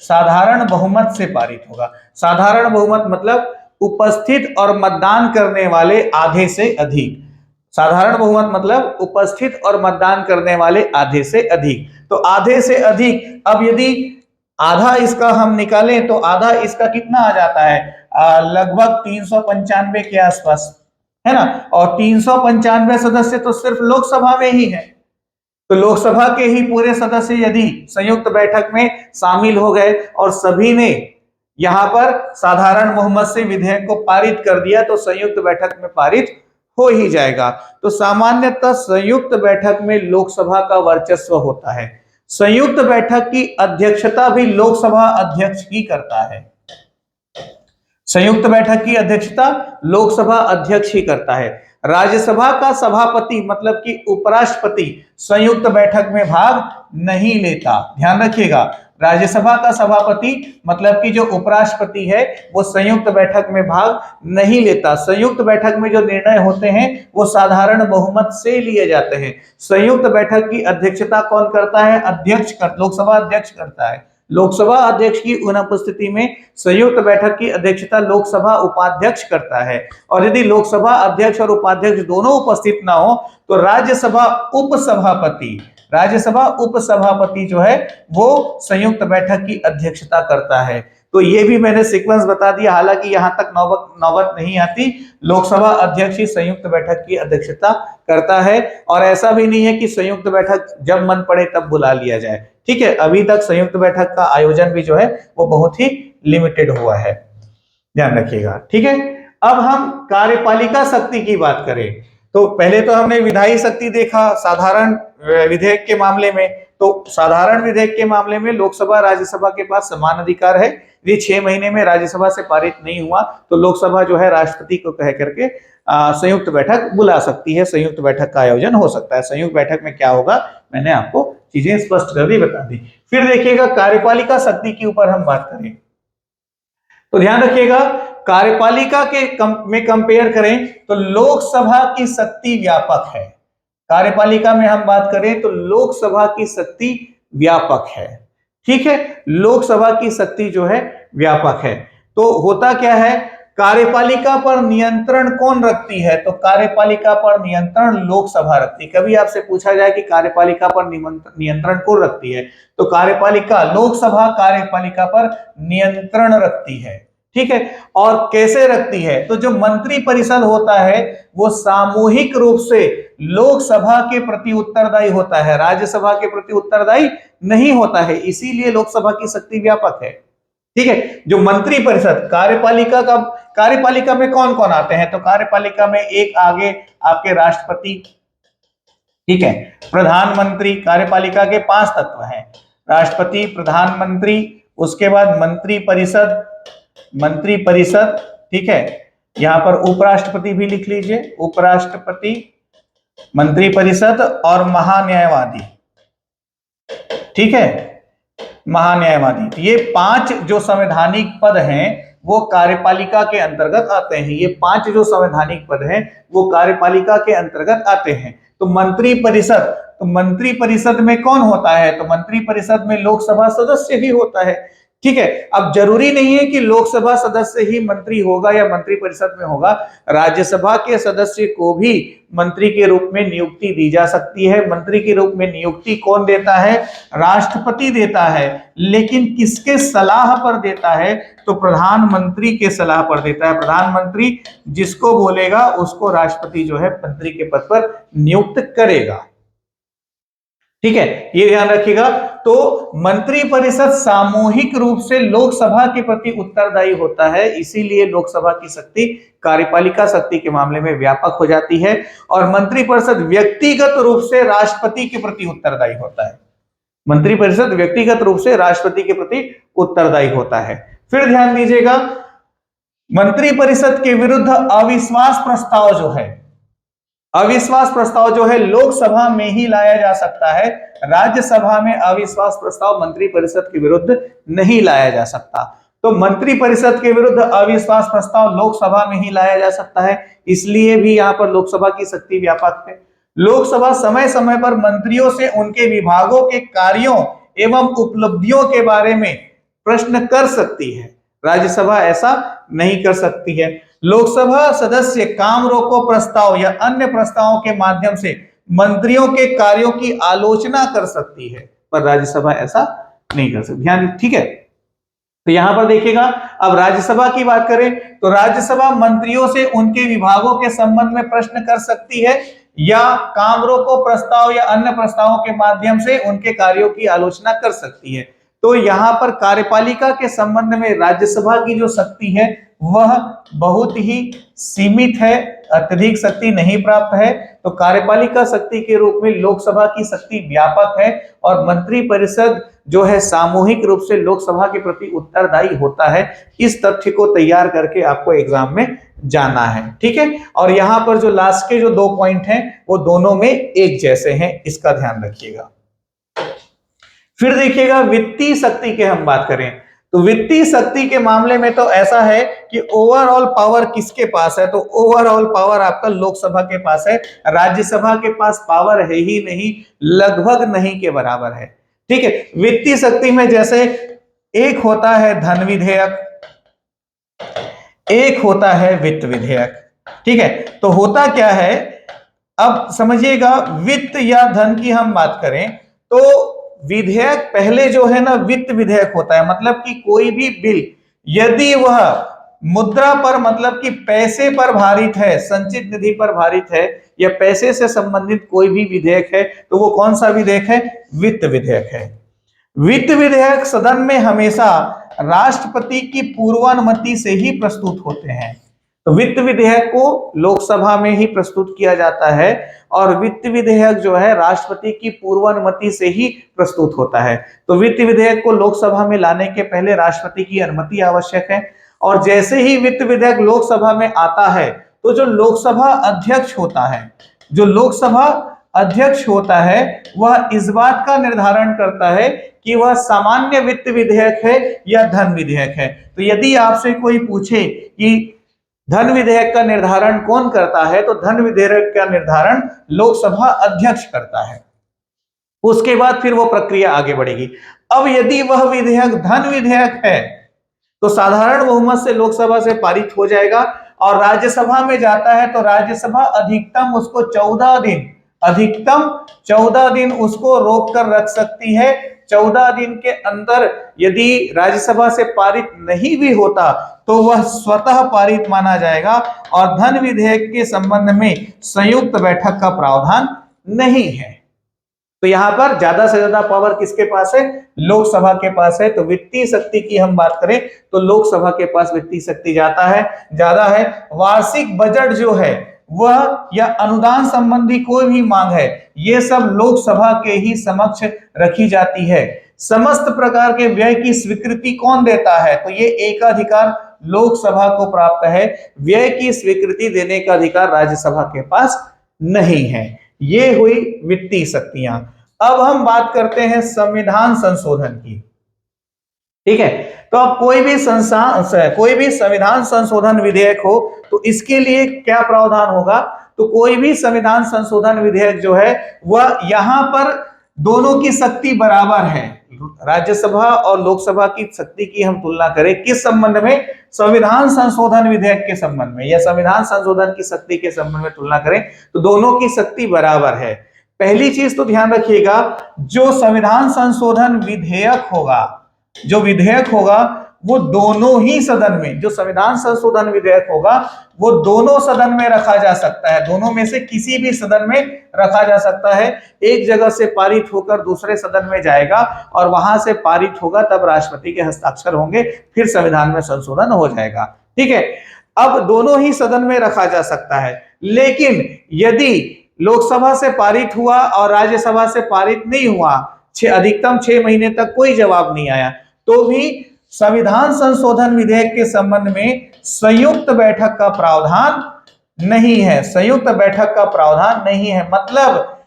साधारण बहुमत से पारित होगा। साधारण बहुमत मतलब उपस्थित और मतदान करने वाले आधे से अधिक। साधारण बहुमत मतलब उपस्थित और मतदान करने वाले आधे से अधिक। तो आधे से अधिक, अब यदि आधा इसका हम निकालें तो आधा इसका कितना आ जाता है? लगभग 395 के आसपास, है ना। और 395 सदस्य तो सिर्फ लोकसभा में ही है। तो लोकसभा के ही पूरे सदस्य यदि संयुक्त बैठक में शामिल हो गए और सभी ने यहां पर साधारण बहुमत से विधेयक को पारित कर दिया तो संयुक्त बैठक में पारित हो ही जाएगा। तो सामान्यतः संयुक्त बैठक में लोकसभा का वर्चस्व होता है। संयुक्त बैठक की अध्यक्षता भी लोकसभा अध्यक्ष ही करता है। संयुक्त बैठक की अध्यक्षता लोकसभा अध्यक्ष ही करता है। राज्यसभा का सभापति मतलब कि उपराष्ट्रपति संयुक्त बैठक में भाग नहीं लेता। ध्यान रखिएगा, राज्यसभा का सभापति मतलब कि जो उपराष्ट्रपति है वो संयुक्त बैठक में भाग नहीं लेता। संयुक्त बैठक में जो निर्णय होते हैं वो साधारण बहुमत से लिए जाते हैं। संयुक्त बैठक की अध्यक्षता कौन करता है? लोकसभा अध्यक्ष करता है। लोकसभा अध्यक्ष की अनुपस्थिति में संयुक्त बैठक की अध्यक्षता लोकसभा उपाध्यक्ष करता है। और यदि लोकसभा अध्यक्ष और उपाध्यक्ष दोनों उपस्थित ना हो तो राज्यसभा उपसभापति जो है वो संयुक्त बैठक की अध्यक्षता करता है। तो ये भी मैंने सीक्वेंस बता दिया, हालांकि यहां तक नौबत नहीं आती। लोकसभा अध्यक्ष ही संयुक्त बैठक की अध्यक्षता करता है और ऐसा भी नहीं है कि संयुक्त बैठक जब मन पड़े तब बुला लिया जाए, ठीक है। अभी तक संयुक्त बैठक का आयोजन भी जो है वो बहुत ही लिमिटेड हुआ है, ध्यान रखिएगा, ठीक है। अब हम कार्यपालिका शक्ति की बात करें तो पहले तो हमने विधायी शक्ति देखा साधारण विधेयक के मामले में। तो साधारण विधेयक के मामले में लोकसभा राज्यसभा के पास समान अधिकार है। यदि 6 महीने में राज्यसभा से पारित नहीं हुआ तो लोकसभा जो है राष्ट्रपति को कह करके संयुक्त बैठक बुला सकती है, संयुक्त बैठक का आयोजन हो सकता है। संयुक्त बैठक में क्या होगा मैंने आपको चीजें स्पष्ट कर दी, बता दी। फिर देखिएगा कार्यपालिका शक्ति के ऊपर हम बात करें तो ध्यान रखिएगा, कार्यपालिका के में कंपेयर करें तो लोकसभा की शक्ति व्यापक है। कार्यपालिका में हम बात करें तो लोकसभा की शक्ति व्यापक है, ठीक है, लोकसभा की शक्ति जो है व्यापक है। तो होता क्या है, कार्यपालिका पर नियंत्रण कौन रखती है, तो कार्यपालिका पर नियंत्रण लोकसभा रखती है। कभी आपसे पूछा जाए कि कार्यपालिका पर नियंत्रण कौन रखती है, तो कार्यपालिका, लोकसभा कार्यपालिका पर नियंत्रण रखती है, ठीक है। और कैसे रखती है, तो जो मंत्री परिषद होता है वो सामूहिक रूप से लोकसभा के प्रति उत्तरदायी होता है, राज्यसभा के प्रति उत्तरदायी नहीं होता है, इसीलिए लोकसभा की शक्ति व्यापक है, ठीक है। जो मंत्री परिषद, कार्यपालिका में कौन कौन आते हैं, तो कार्यपालिका में एक आगे आपके राष्ट्रपति, ठीक है, प्रधानमंत्री, कार्यपालिका के 5 तत्व हैं, राष्ट्रपति, प्रधानमंत्री, उसके बाद मंत्री परिषद, ठीक है, यहां पर उपराष्ट्रपति भी लिख लीजिए, उपराष्ट्रपति, मंत्री परिषद और महान्यायवादी, ठीक है, महान्यायवादी। ये 5 जो संवैधानिक पद हैं वो कार्यपालिका के अंतर्गत आते हैं, ये 5 जो संवैधानिक पद हैं वो कार्यपालिका के अंतर्गत आते हैं। तो मंत्री परिषद में कौन होता है, तो मंत्री परिषद में लोकसभा सदस्य ही होता है, ठीक है। अब जरूरी नहीं है कि लोकसभा सदस्य ही मंत्री होगा या मंत्री परिषद में होगा, राज्यसभा के सदस्य को भी मंत्री के रूप में नियुक्ति दी जा सकती है। मंत्री के रूप में नियुक्ति कौन देता है, राष्ट्रपति देता है, लेकिन किसके सलाह पर देता है, तो प्रधानमंत्री के सलाह पर देता है। प्रधानमंत्री जिसको बोलेगा उसको राष्ट्रपति जो है मंत्री के पद पर नियुक्त करेगा, ठीक है, ये ध्यान रखिएगा। तो मंत्री परिषद सामूहिक रूप से लोकसभा के प्रति उत्तरदायी होता है, इसीलिए लोकसभा की शक्ति कार्यपालिका शक्ति के मामले में व्यापक हो जाती है। और मंत्री परिषद व्यक्तिगत रूप से राष्ट्रपति के प्रति उत्तरदायी होता है, मंत्री परिषद व्यक्तिगत रूप से राष्ट्रपति के प्रति उत्तरदायी होता है। फिर ध्यान दीजिएगा, मंत्री परिषद के विरुद्ध अविश्वास प्रस्ताव जो है, अविश्वास प्रस्ताव जो है लोकसभा में ही लाया जा सकता है, राज्यसभा में अविश्वास प्रस्ताव मंत्री परिषद के विरुद्ध नहीं लाया जा सकता। तो मंत्री परिषद के विरुद्ध अविश्वास प्रस्ताव लोकसभा में ही लाया जा सकता है, इसलिए भी यहां पर लोकसभा की शक्ति व्यापक है। लोकसभा समय समय पर मंत्रियों से उनके विभागों के कार्यों एवं उपलब्धियों के बारे में प्रश्न कर सकती है, राज्यसभा ऐसा नहीं कर सकती है। लोकसभा सदस्य काम रोको प्रस्ताव या अन्य प्रस्तावों के माध्यम से मंत्रियों के कार्यों की आलोचना कर सकती है, पर राज्यसभा ऐसा नहीं कर सकती, ध्यान, ठीक है। तो यहां पर देखिएगा, अब राज्यसभा की बात करें तो राज्यसभा मंत्रियों से उनके विभागों के संबंध में प्रश्न कर सकती है या काम रोको प्रस्ताव या अन्य प्रस्तावों के माध्यम से उनके कार्यों की आलोचना कर सकती है। तो यहां पर कार्यपालिका के संबंध में राज्यसभा की जो शक्ति है वह बहुत ही सीमित है, अत्यधिक शक्ति नहीं प्राप्त है। तो कार्यपालिका शक्ति के रूप में लोकसभा की शक्ति व्यापक है और मंत्री परिषद जो है सामूहिक रूप से लोकसभा के प्रति उत्तरदायी होता है। इस तथ्य को तैयार करके आपको एग्जाम में जाना है, ठीक है। और यहां पर जो लास्ट के जो 2 पॉइंट हैं वो दोनों में एक जैसे हैं, इसका ध्यान रखिएगा। फिर देखिएगा वित्तीय शक्ति के हम बात करें तो वित्तीय शक्ति के मामले में तो ऐसा है कि ओवरऑल पावर किसके पास है, तो ओवरऑल पावर आपका लोकसभा के पास है, राज्यसभा के पास पावर है ही नहीं, लगभग नहीं के बराबर है, ठीक है। वित्तीय शक्ति में जैसे एक होता है धन विधेयक, एक होता है वित्त विधेयक, ठीक है। तो होता क्या है, अब समझिएगा, वित्त या धन की हम बात करें तो विधेयक पहले जो है ना वित्त विधेयक होता है, मतलब कि कोई भी बिल यदि वह मुद्रा पर मतलब कि पैसे पर भारित है, संचित निधि पर भारित है या पैसे से संबंधित कोई भी विधेयक है तो वो कौन सा विधेयक है, वित्त विधेयक है। वित्त विधेयक सदन में हमेशा राष्ट्रपति की पूर्वानुमति से ही प्रस्तुत होते हैं। तो वित्त विधेयक को लोकसभा में ही प्रस्तुत किया जाता है और वित्त विधेयक जो है राष्ट्रपति की पूर्वानुमति से ही प्रस्तुत होता है। तो वित्त विधेयक को लोकसभा में लाने के पहले राष्ट्रपति की अनुमति आवश्यक है और जैसे ही वित्त विधेयक लोकसभा में आता है तो तो जो लोकसभा अध्यक्ष होता है, जो लोकसभा अध्यक्ष होता है, वह इस बात का निर्धारण करता है कि वह सामान्य वित्त विधेयक है या धन विधेयक है। तो यदि आपसे कोई पूछे कि धन विधेयक का निर्धारण कौन करता है, तो धन विधेयक का निर्धारण लोकसभा अध्यक्ष करता है। उसके बाद फिर वो प्रक्रिया आगे बढ़ेगी। अब यदि वह विधेयक धन विधेयक है तो साधारण बहुमत से लोकसभा से पारित हो जाएगा और राज्यसभा में जाता है तो राज्यसभा अधिकतम उसको 14 दिन उसको रोक कर रख सकती है। 14 दिन के अंदर यदि राज्यसभा से पारित नहीं भी होता तो वह स्वतः पारित माना जाएगा और धन विधेयक के संबंध में संयुक्त बैठक का प्रावधान नहीं है। तो यहां पर ज्यादा से ज्यादा पावर किसके पास है? लोकसभा के पास है। तो वित्तीय शक्ति की हम बात करें तो लोकसभा के पास वित्तीय शक्ति ज्यादा है। वार्षिक बजट जो है वह या अनुदान संबंधी कोई भी मांग है, ये सब लोकसभा के ही समक्ष रखी जाती है। समस्त प्रकार के व्यय की स्वीकृति कौन देता है? तो ये एकाधिकार लोकसभा को प्राप्त है। व्यय की स्वीकृति देने का अधिकार राज्यसभा के पास नहीं है। ये हुई वित्तीय शक्तियां। अब हम बात करते हैं संविधान संशोधन की। ठीक है, तो अब कोई भी संविधान संशोधन विधेयक हो तो इसके लिए क्या प्रावधान होगा? तो कोई भी संविधान संशोधन विधेयक जो है वह यहां पर दोनों की शक्ति बराबर है। राज्यसभा और लोकसभा की शक्ति की हम तुलना करें किस संबंध में? संविधान संशोधन विधेयक के संबंध में या संविधान संशोधन की शक्ति के संबंध में तुलना करें तो दोनों की शक्ति बराबर है। पहली चीज तो ध्यान रखिएगा, जो संविधान संशोधन विधेयक होगा वो दोनों ही सदन में, जो संविधान संशोधन विधेयक होगा वो दोनों सदन में रखा जा सकता है। दोनों में से किसी भी सदन में रखा जा सकता है। एक जगह से पारित होकर दूसरे सदन में जाएगा और वहां से पारित होगा, तब राष्ट्रपति के हस्ताक्षर होंगे, फिर संविधान में संशोधन हो जाएगा। ठीक है, अब दोनों ही सदन में रखा जा सकता है। लेकिन यदि लोकसभा से पारित हुआ और राज्यसभा से पारित नहीं हुआ, अधिकतम 6 महीने तक कोई जवाब नहीं आया, तो भी संविधान संशोधन विधेयक के संबंध में संयुक्त बैठक का प्रावधान नहीं है। संयुक्त बैठक का प्रावधान नहीं है मतलब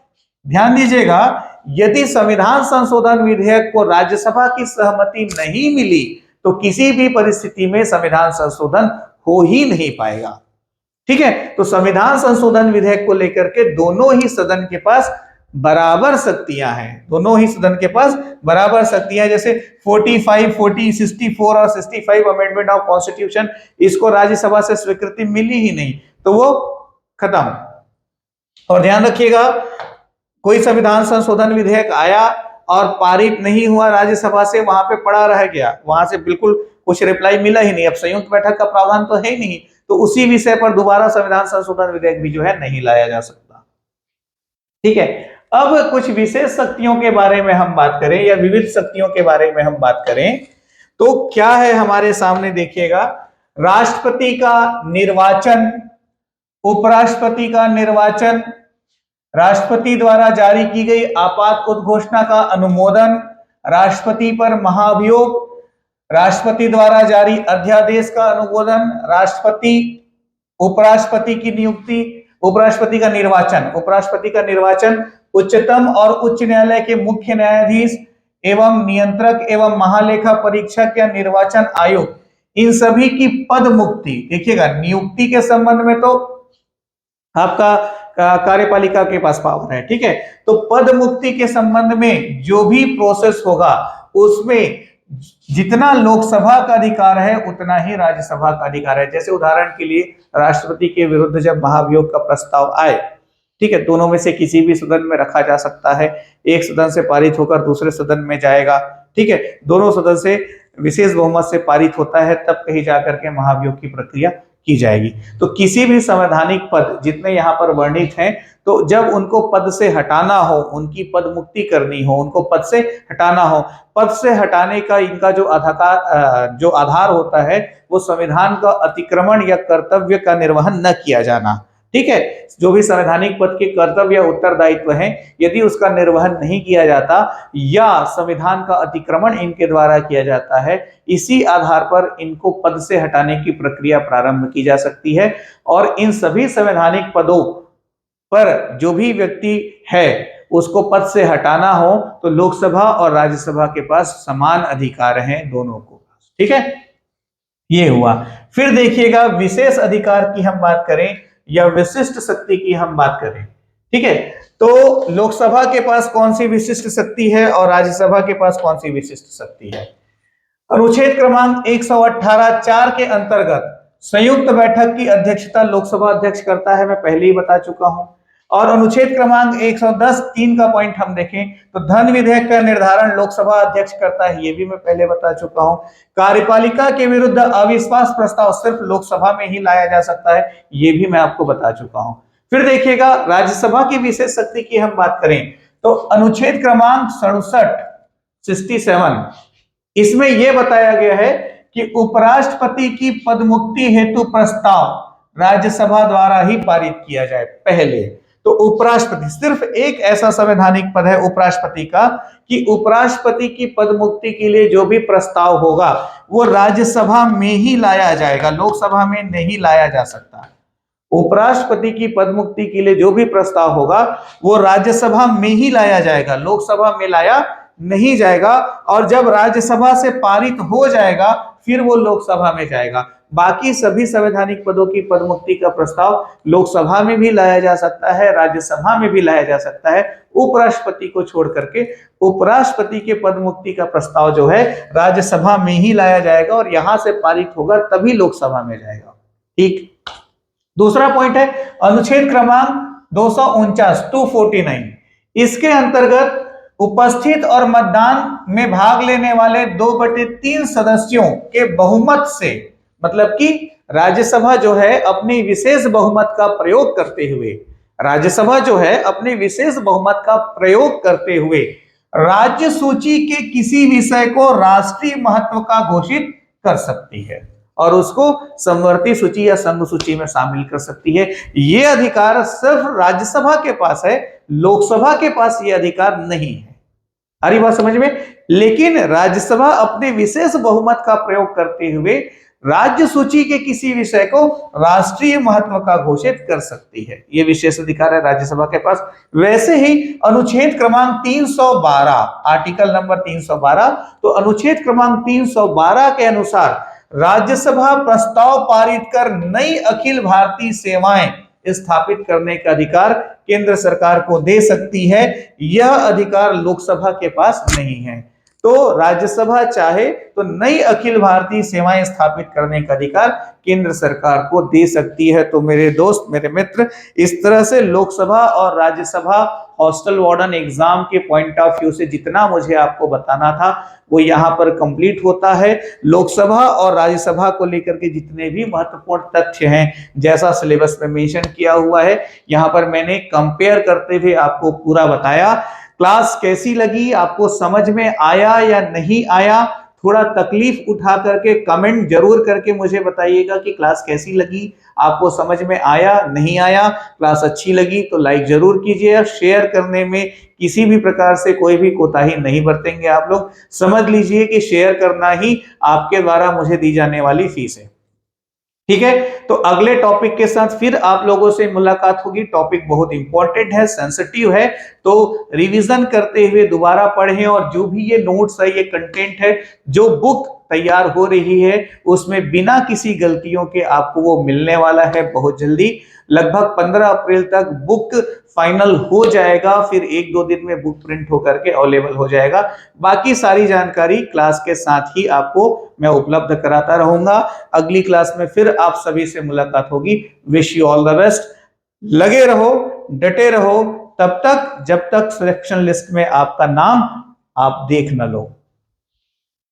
ध्यान दीजिएगा, यदि संविधान संशोधन विधेयक को राज्यसभा की सहमति नहीं मिली तो किसी भी परिस्थिति में संविधान संशोधन हो ही नहीं पाएगा। ठीक है, तो संविधान संशोधन विधेयक को लेकर के दोनों ही सदन के पास बराबर शक्तियां हैं। दोनों ही सदन के पास बराबर शक्तियां, जैसे 45, 40, 64 और 65 अमेंडमेंट ऑफ कॉन्स्टिट्यूशन, इसको राज्यसभा से स्वीकृति मिली ही नहीं तो वो खत्म। और ध्यान रखिएगा, कोई संविधान संशोधन विधेयक आया और पारित नहीं हुआ राज्यसभा से, वहां पे पड़ा रह गया, वहां से बिल्कुल कुछ रिप्लाई मिला ही नहीं। अब संयुक्त बैठक का प्रावधान तो है ही नहीं, तो उसी विषय पर दोबारा संविधान संशोधन विधेयक भी जो है नहीं लाया जा सकता। ठीक है, अब कुछ विशेष शक्तियों के बारे में हम बात करें या विविध शक्तियों के बारे में हम बात करें तो क्या है हमारे सामने? देखिएगा, राष्ट्रपति का निर्वाचन, उपराष्ट्रपति का निर्वाचन, राष्ट्रपति द्वारा जारी की गई आपात उद्घोषणा का अनुमोदन, राष्ट्रपति पर महाभियोग, राष्ट्रपति द्वारा जारी अध्यादेश का अनुमोदन, राष्ट्रपति उपराष्ट्रपति की नियुक्ति, उपराष्ट्रपति का निर्वाचन, उच्चतम और उच्च न्यायालय के मुख्य न्यायाधीश एवं नियंत्रक एवं महालेखा परीक्षक या निर्वाचन आयोग, इन सभी की पद मुक्ति। देखिएगा, नियुक्ति के संबंध में तो आपका कार्यपालिका के पास पावर है। ठीक है, तो पद मुक्ति के संबंध में जो भी प्रोसेस होगा उसमें जितना लोकसभा का अधिकार है उतना ही राज्यसभा का अधिकार है। जैसे उदाहरण के लिए राष्ट्रपति के विरुद्ध जब महाभियोग का प्रस्ताव आए, ठीक है, दोनों में से किसी भी सदन में रखा जा सकता है। एक सदन से पारित होकर दूसरे सदन में जाएगा। ठीक है, दोनों सदन से विशेष बहुमत से पारित होता है, तब कहीं जाकर के महाभियोग की प्रक्रिया की जाएगी। तो किसी भी संवैधानिक पद जितने यहाँ पर वर्णित हैं, तो जब उनको पद से हटाना हो, उनकी पद मुक्ति करनी हो, उनको पद से हटाना हो, पद से हटाने का इनका जो आधार होता है वो संविधान का अतिक्रमण या कर्तव्य का निर्वहन न किया जाना। ठीक है, जो भी संवैधानिक पद के कर्तव्य या उत्तरदायित्व हैं, यदि उसका निर्वहन नहीं किया जाता या संविधान का अतिक्रमण इनके द्वारा किया जाता है, इसी आधार पर इनको पद से हटाने की प्रक्रिया प्रारंभ की जा सकती है। और इन सभी संवैधानिक पदों पर जो भी व्यक्ति है उसको पद से हटाना हो तो लोकसभा और राज्यसभा के पास समान अधिकार हैं दोनों को। ठीक है, ये हुआ। फिर देखिएगा विशेष अधिकार की हम बात करें या विशिष्ट शक्ति की हम बात करें। ठीक है, तो लोकसभा के पास कौन सी विशिष्ट शक्ति है और राज्यसभा के पास कौन सी विशिष्ट शक्ति है। अनुच्छेद क्रमांक 118(4) के अंतर्गत संयुक्त बैठक की अध्यक्षता लोकसभा अध्यक्ष करता है, मैं पहले ही बता चुका हूं। और अनुच्छेद क्रमांक 110(3) का पॉइंट हम देखें तो धन विधेयक का निर्धारण लोकसभा अध्यक्ष करता है, ये भी मैं पहले बता चुका हूं। कार्यपालिका के विरुद्ध अविश्वास प्रस्ताव सिर्फ लोकसभा में ही लाया जा सकता है, ये भी मैं आपको बता चुका हूं। फिर देखिएगा राज्यसभा की विशेष शक्ति की हम बात करें तो अनुच्छेद क्रमांक 67 इसमें यह बताया गया है कि उपराष्ट्रपति की पदमुक्ति हेतु प्रस्ताव राज्यसभा द्वारा ही पारित किया जाए पहले। तो उपराष्ट्रपति, सिर्फ एक ऐसा संवैधानिक पद है उपराष्ट्रपति का कि उपराष्ट्रपति की पदमुक्ति के लिए जो भी प्रस्ताव होगा वो राज्यसभा में ही लाया जाएगा, लोकसभा में नहीं लाया जा सकता। उपराष्ट्रपति की पदमुक्ति के लिए जो भी प्रस्ताव होगा वो राज्यसभा में ही लाया जाएगा, लोकसभा में लाया नहीं जाएगा। और जब राज्यसभा से पारित हो जाएगा फिर वो लोकसभा में जाएगा। बाकी सभी संवैधानिक पदों की पदमुक्ति का प्रस्ताव लोकसभा में भी लाया जा सकता है, राज्यसभा में भी लाया जा सकता है, उपराष्ट्रपति को छोड़ करके। उपराष्ट्रपति के पदमुक्ति का प्रस्ताव जो है राज्यसभा में ही लाया जाएगा और यहां से पारित होगा तभी लोकसभा में जाएगा। ठीक, दूसरा पॉइंट है अनुच्छेद क्रमांक 249 इसके अंतर्गत उपस्थित और मतदान में भाग लेने वाले 2/3 सदस्यों के बहुमत से, मतलब कि राज्यसभा जो है अपनी विशेष बहुमत का प्रयोग करते हुए, राज्यसभा जो है अपनी विशेष बहुमत का प्रयोग करते हुए राज्य सूची के किसी विषय को राष्ट्रीय महत्व का घोषित कर सकती है और उसको समवर्ती सूची या संघ सूची में शामिल कर सकती है। यह अधिकार सिर्फ राज्यसभा के पास है, लोकसभा के पास यह अधिकार नहीं है। आ रही बात समझ में। लेकिन राज्यसभा अपने विशेष बहुमत का प्रयोग करते हुए राज्य सूची के किसी विषय को राष्ट्रीय महत्व का घोषित कर सकती है, यह विशेष अधिकार है राज्यसभा के पास। वैसे ही अनुच्छेद क्रमांक 312, आर्टिकल नंबर 312, तो अनुच्छेद क्रमांक 312 के अनुसार राज्यसभा प्रस्ताव पारित कर नई अखिल भारतीय सेवाएं स्थापित करने का अधिकार केंद्र सरकार को दे सकती है। यह अधिकार लोकसभा के पास नहीं है। तो राज्यसभा चाहे तो नई अखिल भारतीय सेवाएं स्थापित करने का अधिकार केंद्र सरकार को दे सकती है। तो मेरे दोस्त, मेरे मित्र, इस तरह से लोकसभा और राज्यसभा हॉस्टल वार्डन एग्जाम के पॉइंट ऑफ व्यू से जितना मुझे आपको बताना था वो यहाँ पर कंप्लीट होता है। लोकसभा और राज्यसभा को लेकर के जितने भी महत्वपूर्ण तथ्य हैं, जैसा सिलेबस में मेंशन किया हुआ है, यहाँ पर मैंने कंपेयर करते हुए आपको पूरा बताया। क्लास कैसी लगी, आपको समझ में आया या नहीं आया? थोड़ा तकलीफ उठा करके कमेंट जरूर करके मुझे बताइएगा कि क्लास कैसी लगी, आपको समझ में आया नहीं आया। क्लास अच्छी लगी तो लाइक जरूर कीजिए। शेयर करने में किसी भी प्रकार से कोई भी कोताही नहीं बरतेंगे आप लोग। समझ लीजिए कि शेयर करना ही आपके द्वारा मुझे दी जाने वाली फीस है। ठीक है, तो अगले टॉपिक के साथ फिर आप लोगों से मुलाकात होगी। टॉपिक बहुत इंपॉर्टेंट है, सेंसिटिव है, तो रिवीजन करते हुए दोबारा पढ़ें। और जो भी ये नोट्स है, ये कंटेंट है, जो बुक तैयार हो रही है उसमें बिना किसी गलतियों के आपको वो मिलने वाला है बहुत जल्दी। लगभग 15 अप्रैल तक बुक फाइनल हो जाएगा, फिर 1-2 दिन में बुक प्रिंट होकर के अवेलेबल हो जाएगा। बाकी सारी जानकारी क्लास के साथ ही आपको मैं उपलब्ध कराता रहूंगा। अगली क्लास में फिर आप सभी से मुलाकात होगी। Wish you all the best. लगे रहो, डटे रहो तब तक जब तक सिलेक्शन लिस्ट में आपका नाम आप देख न लो।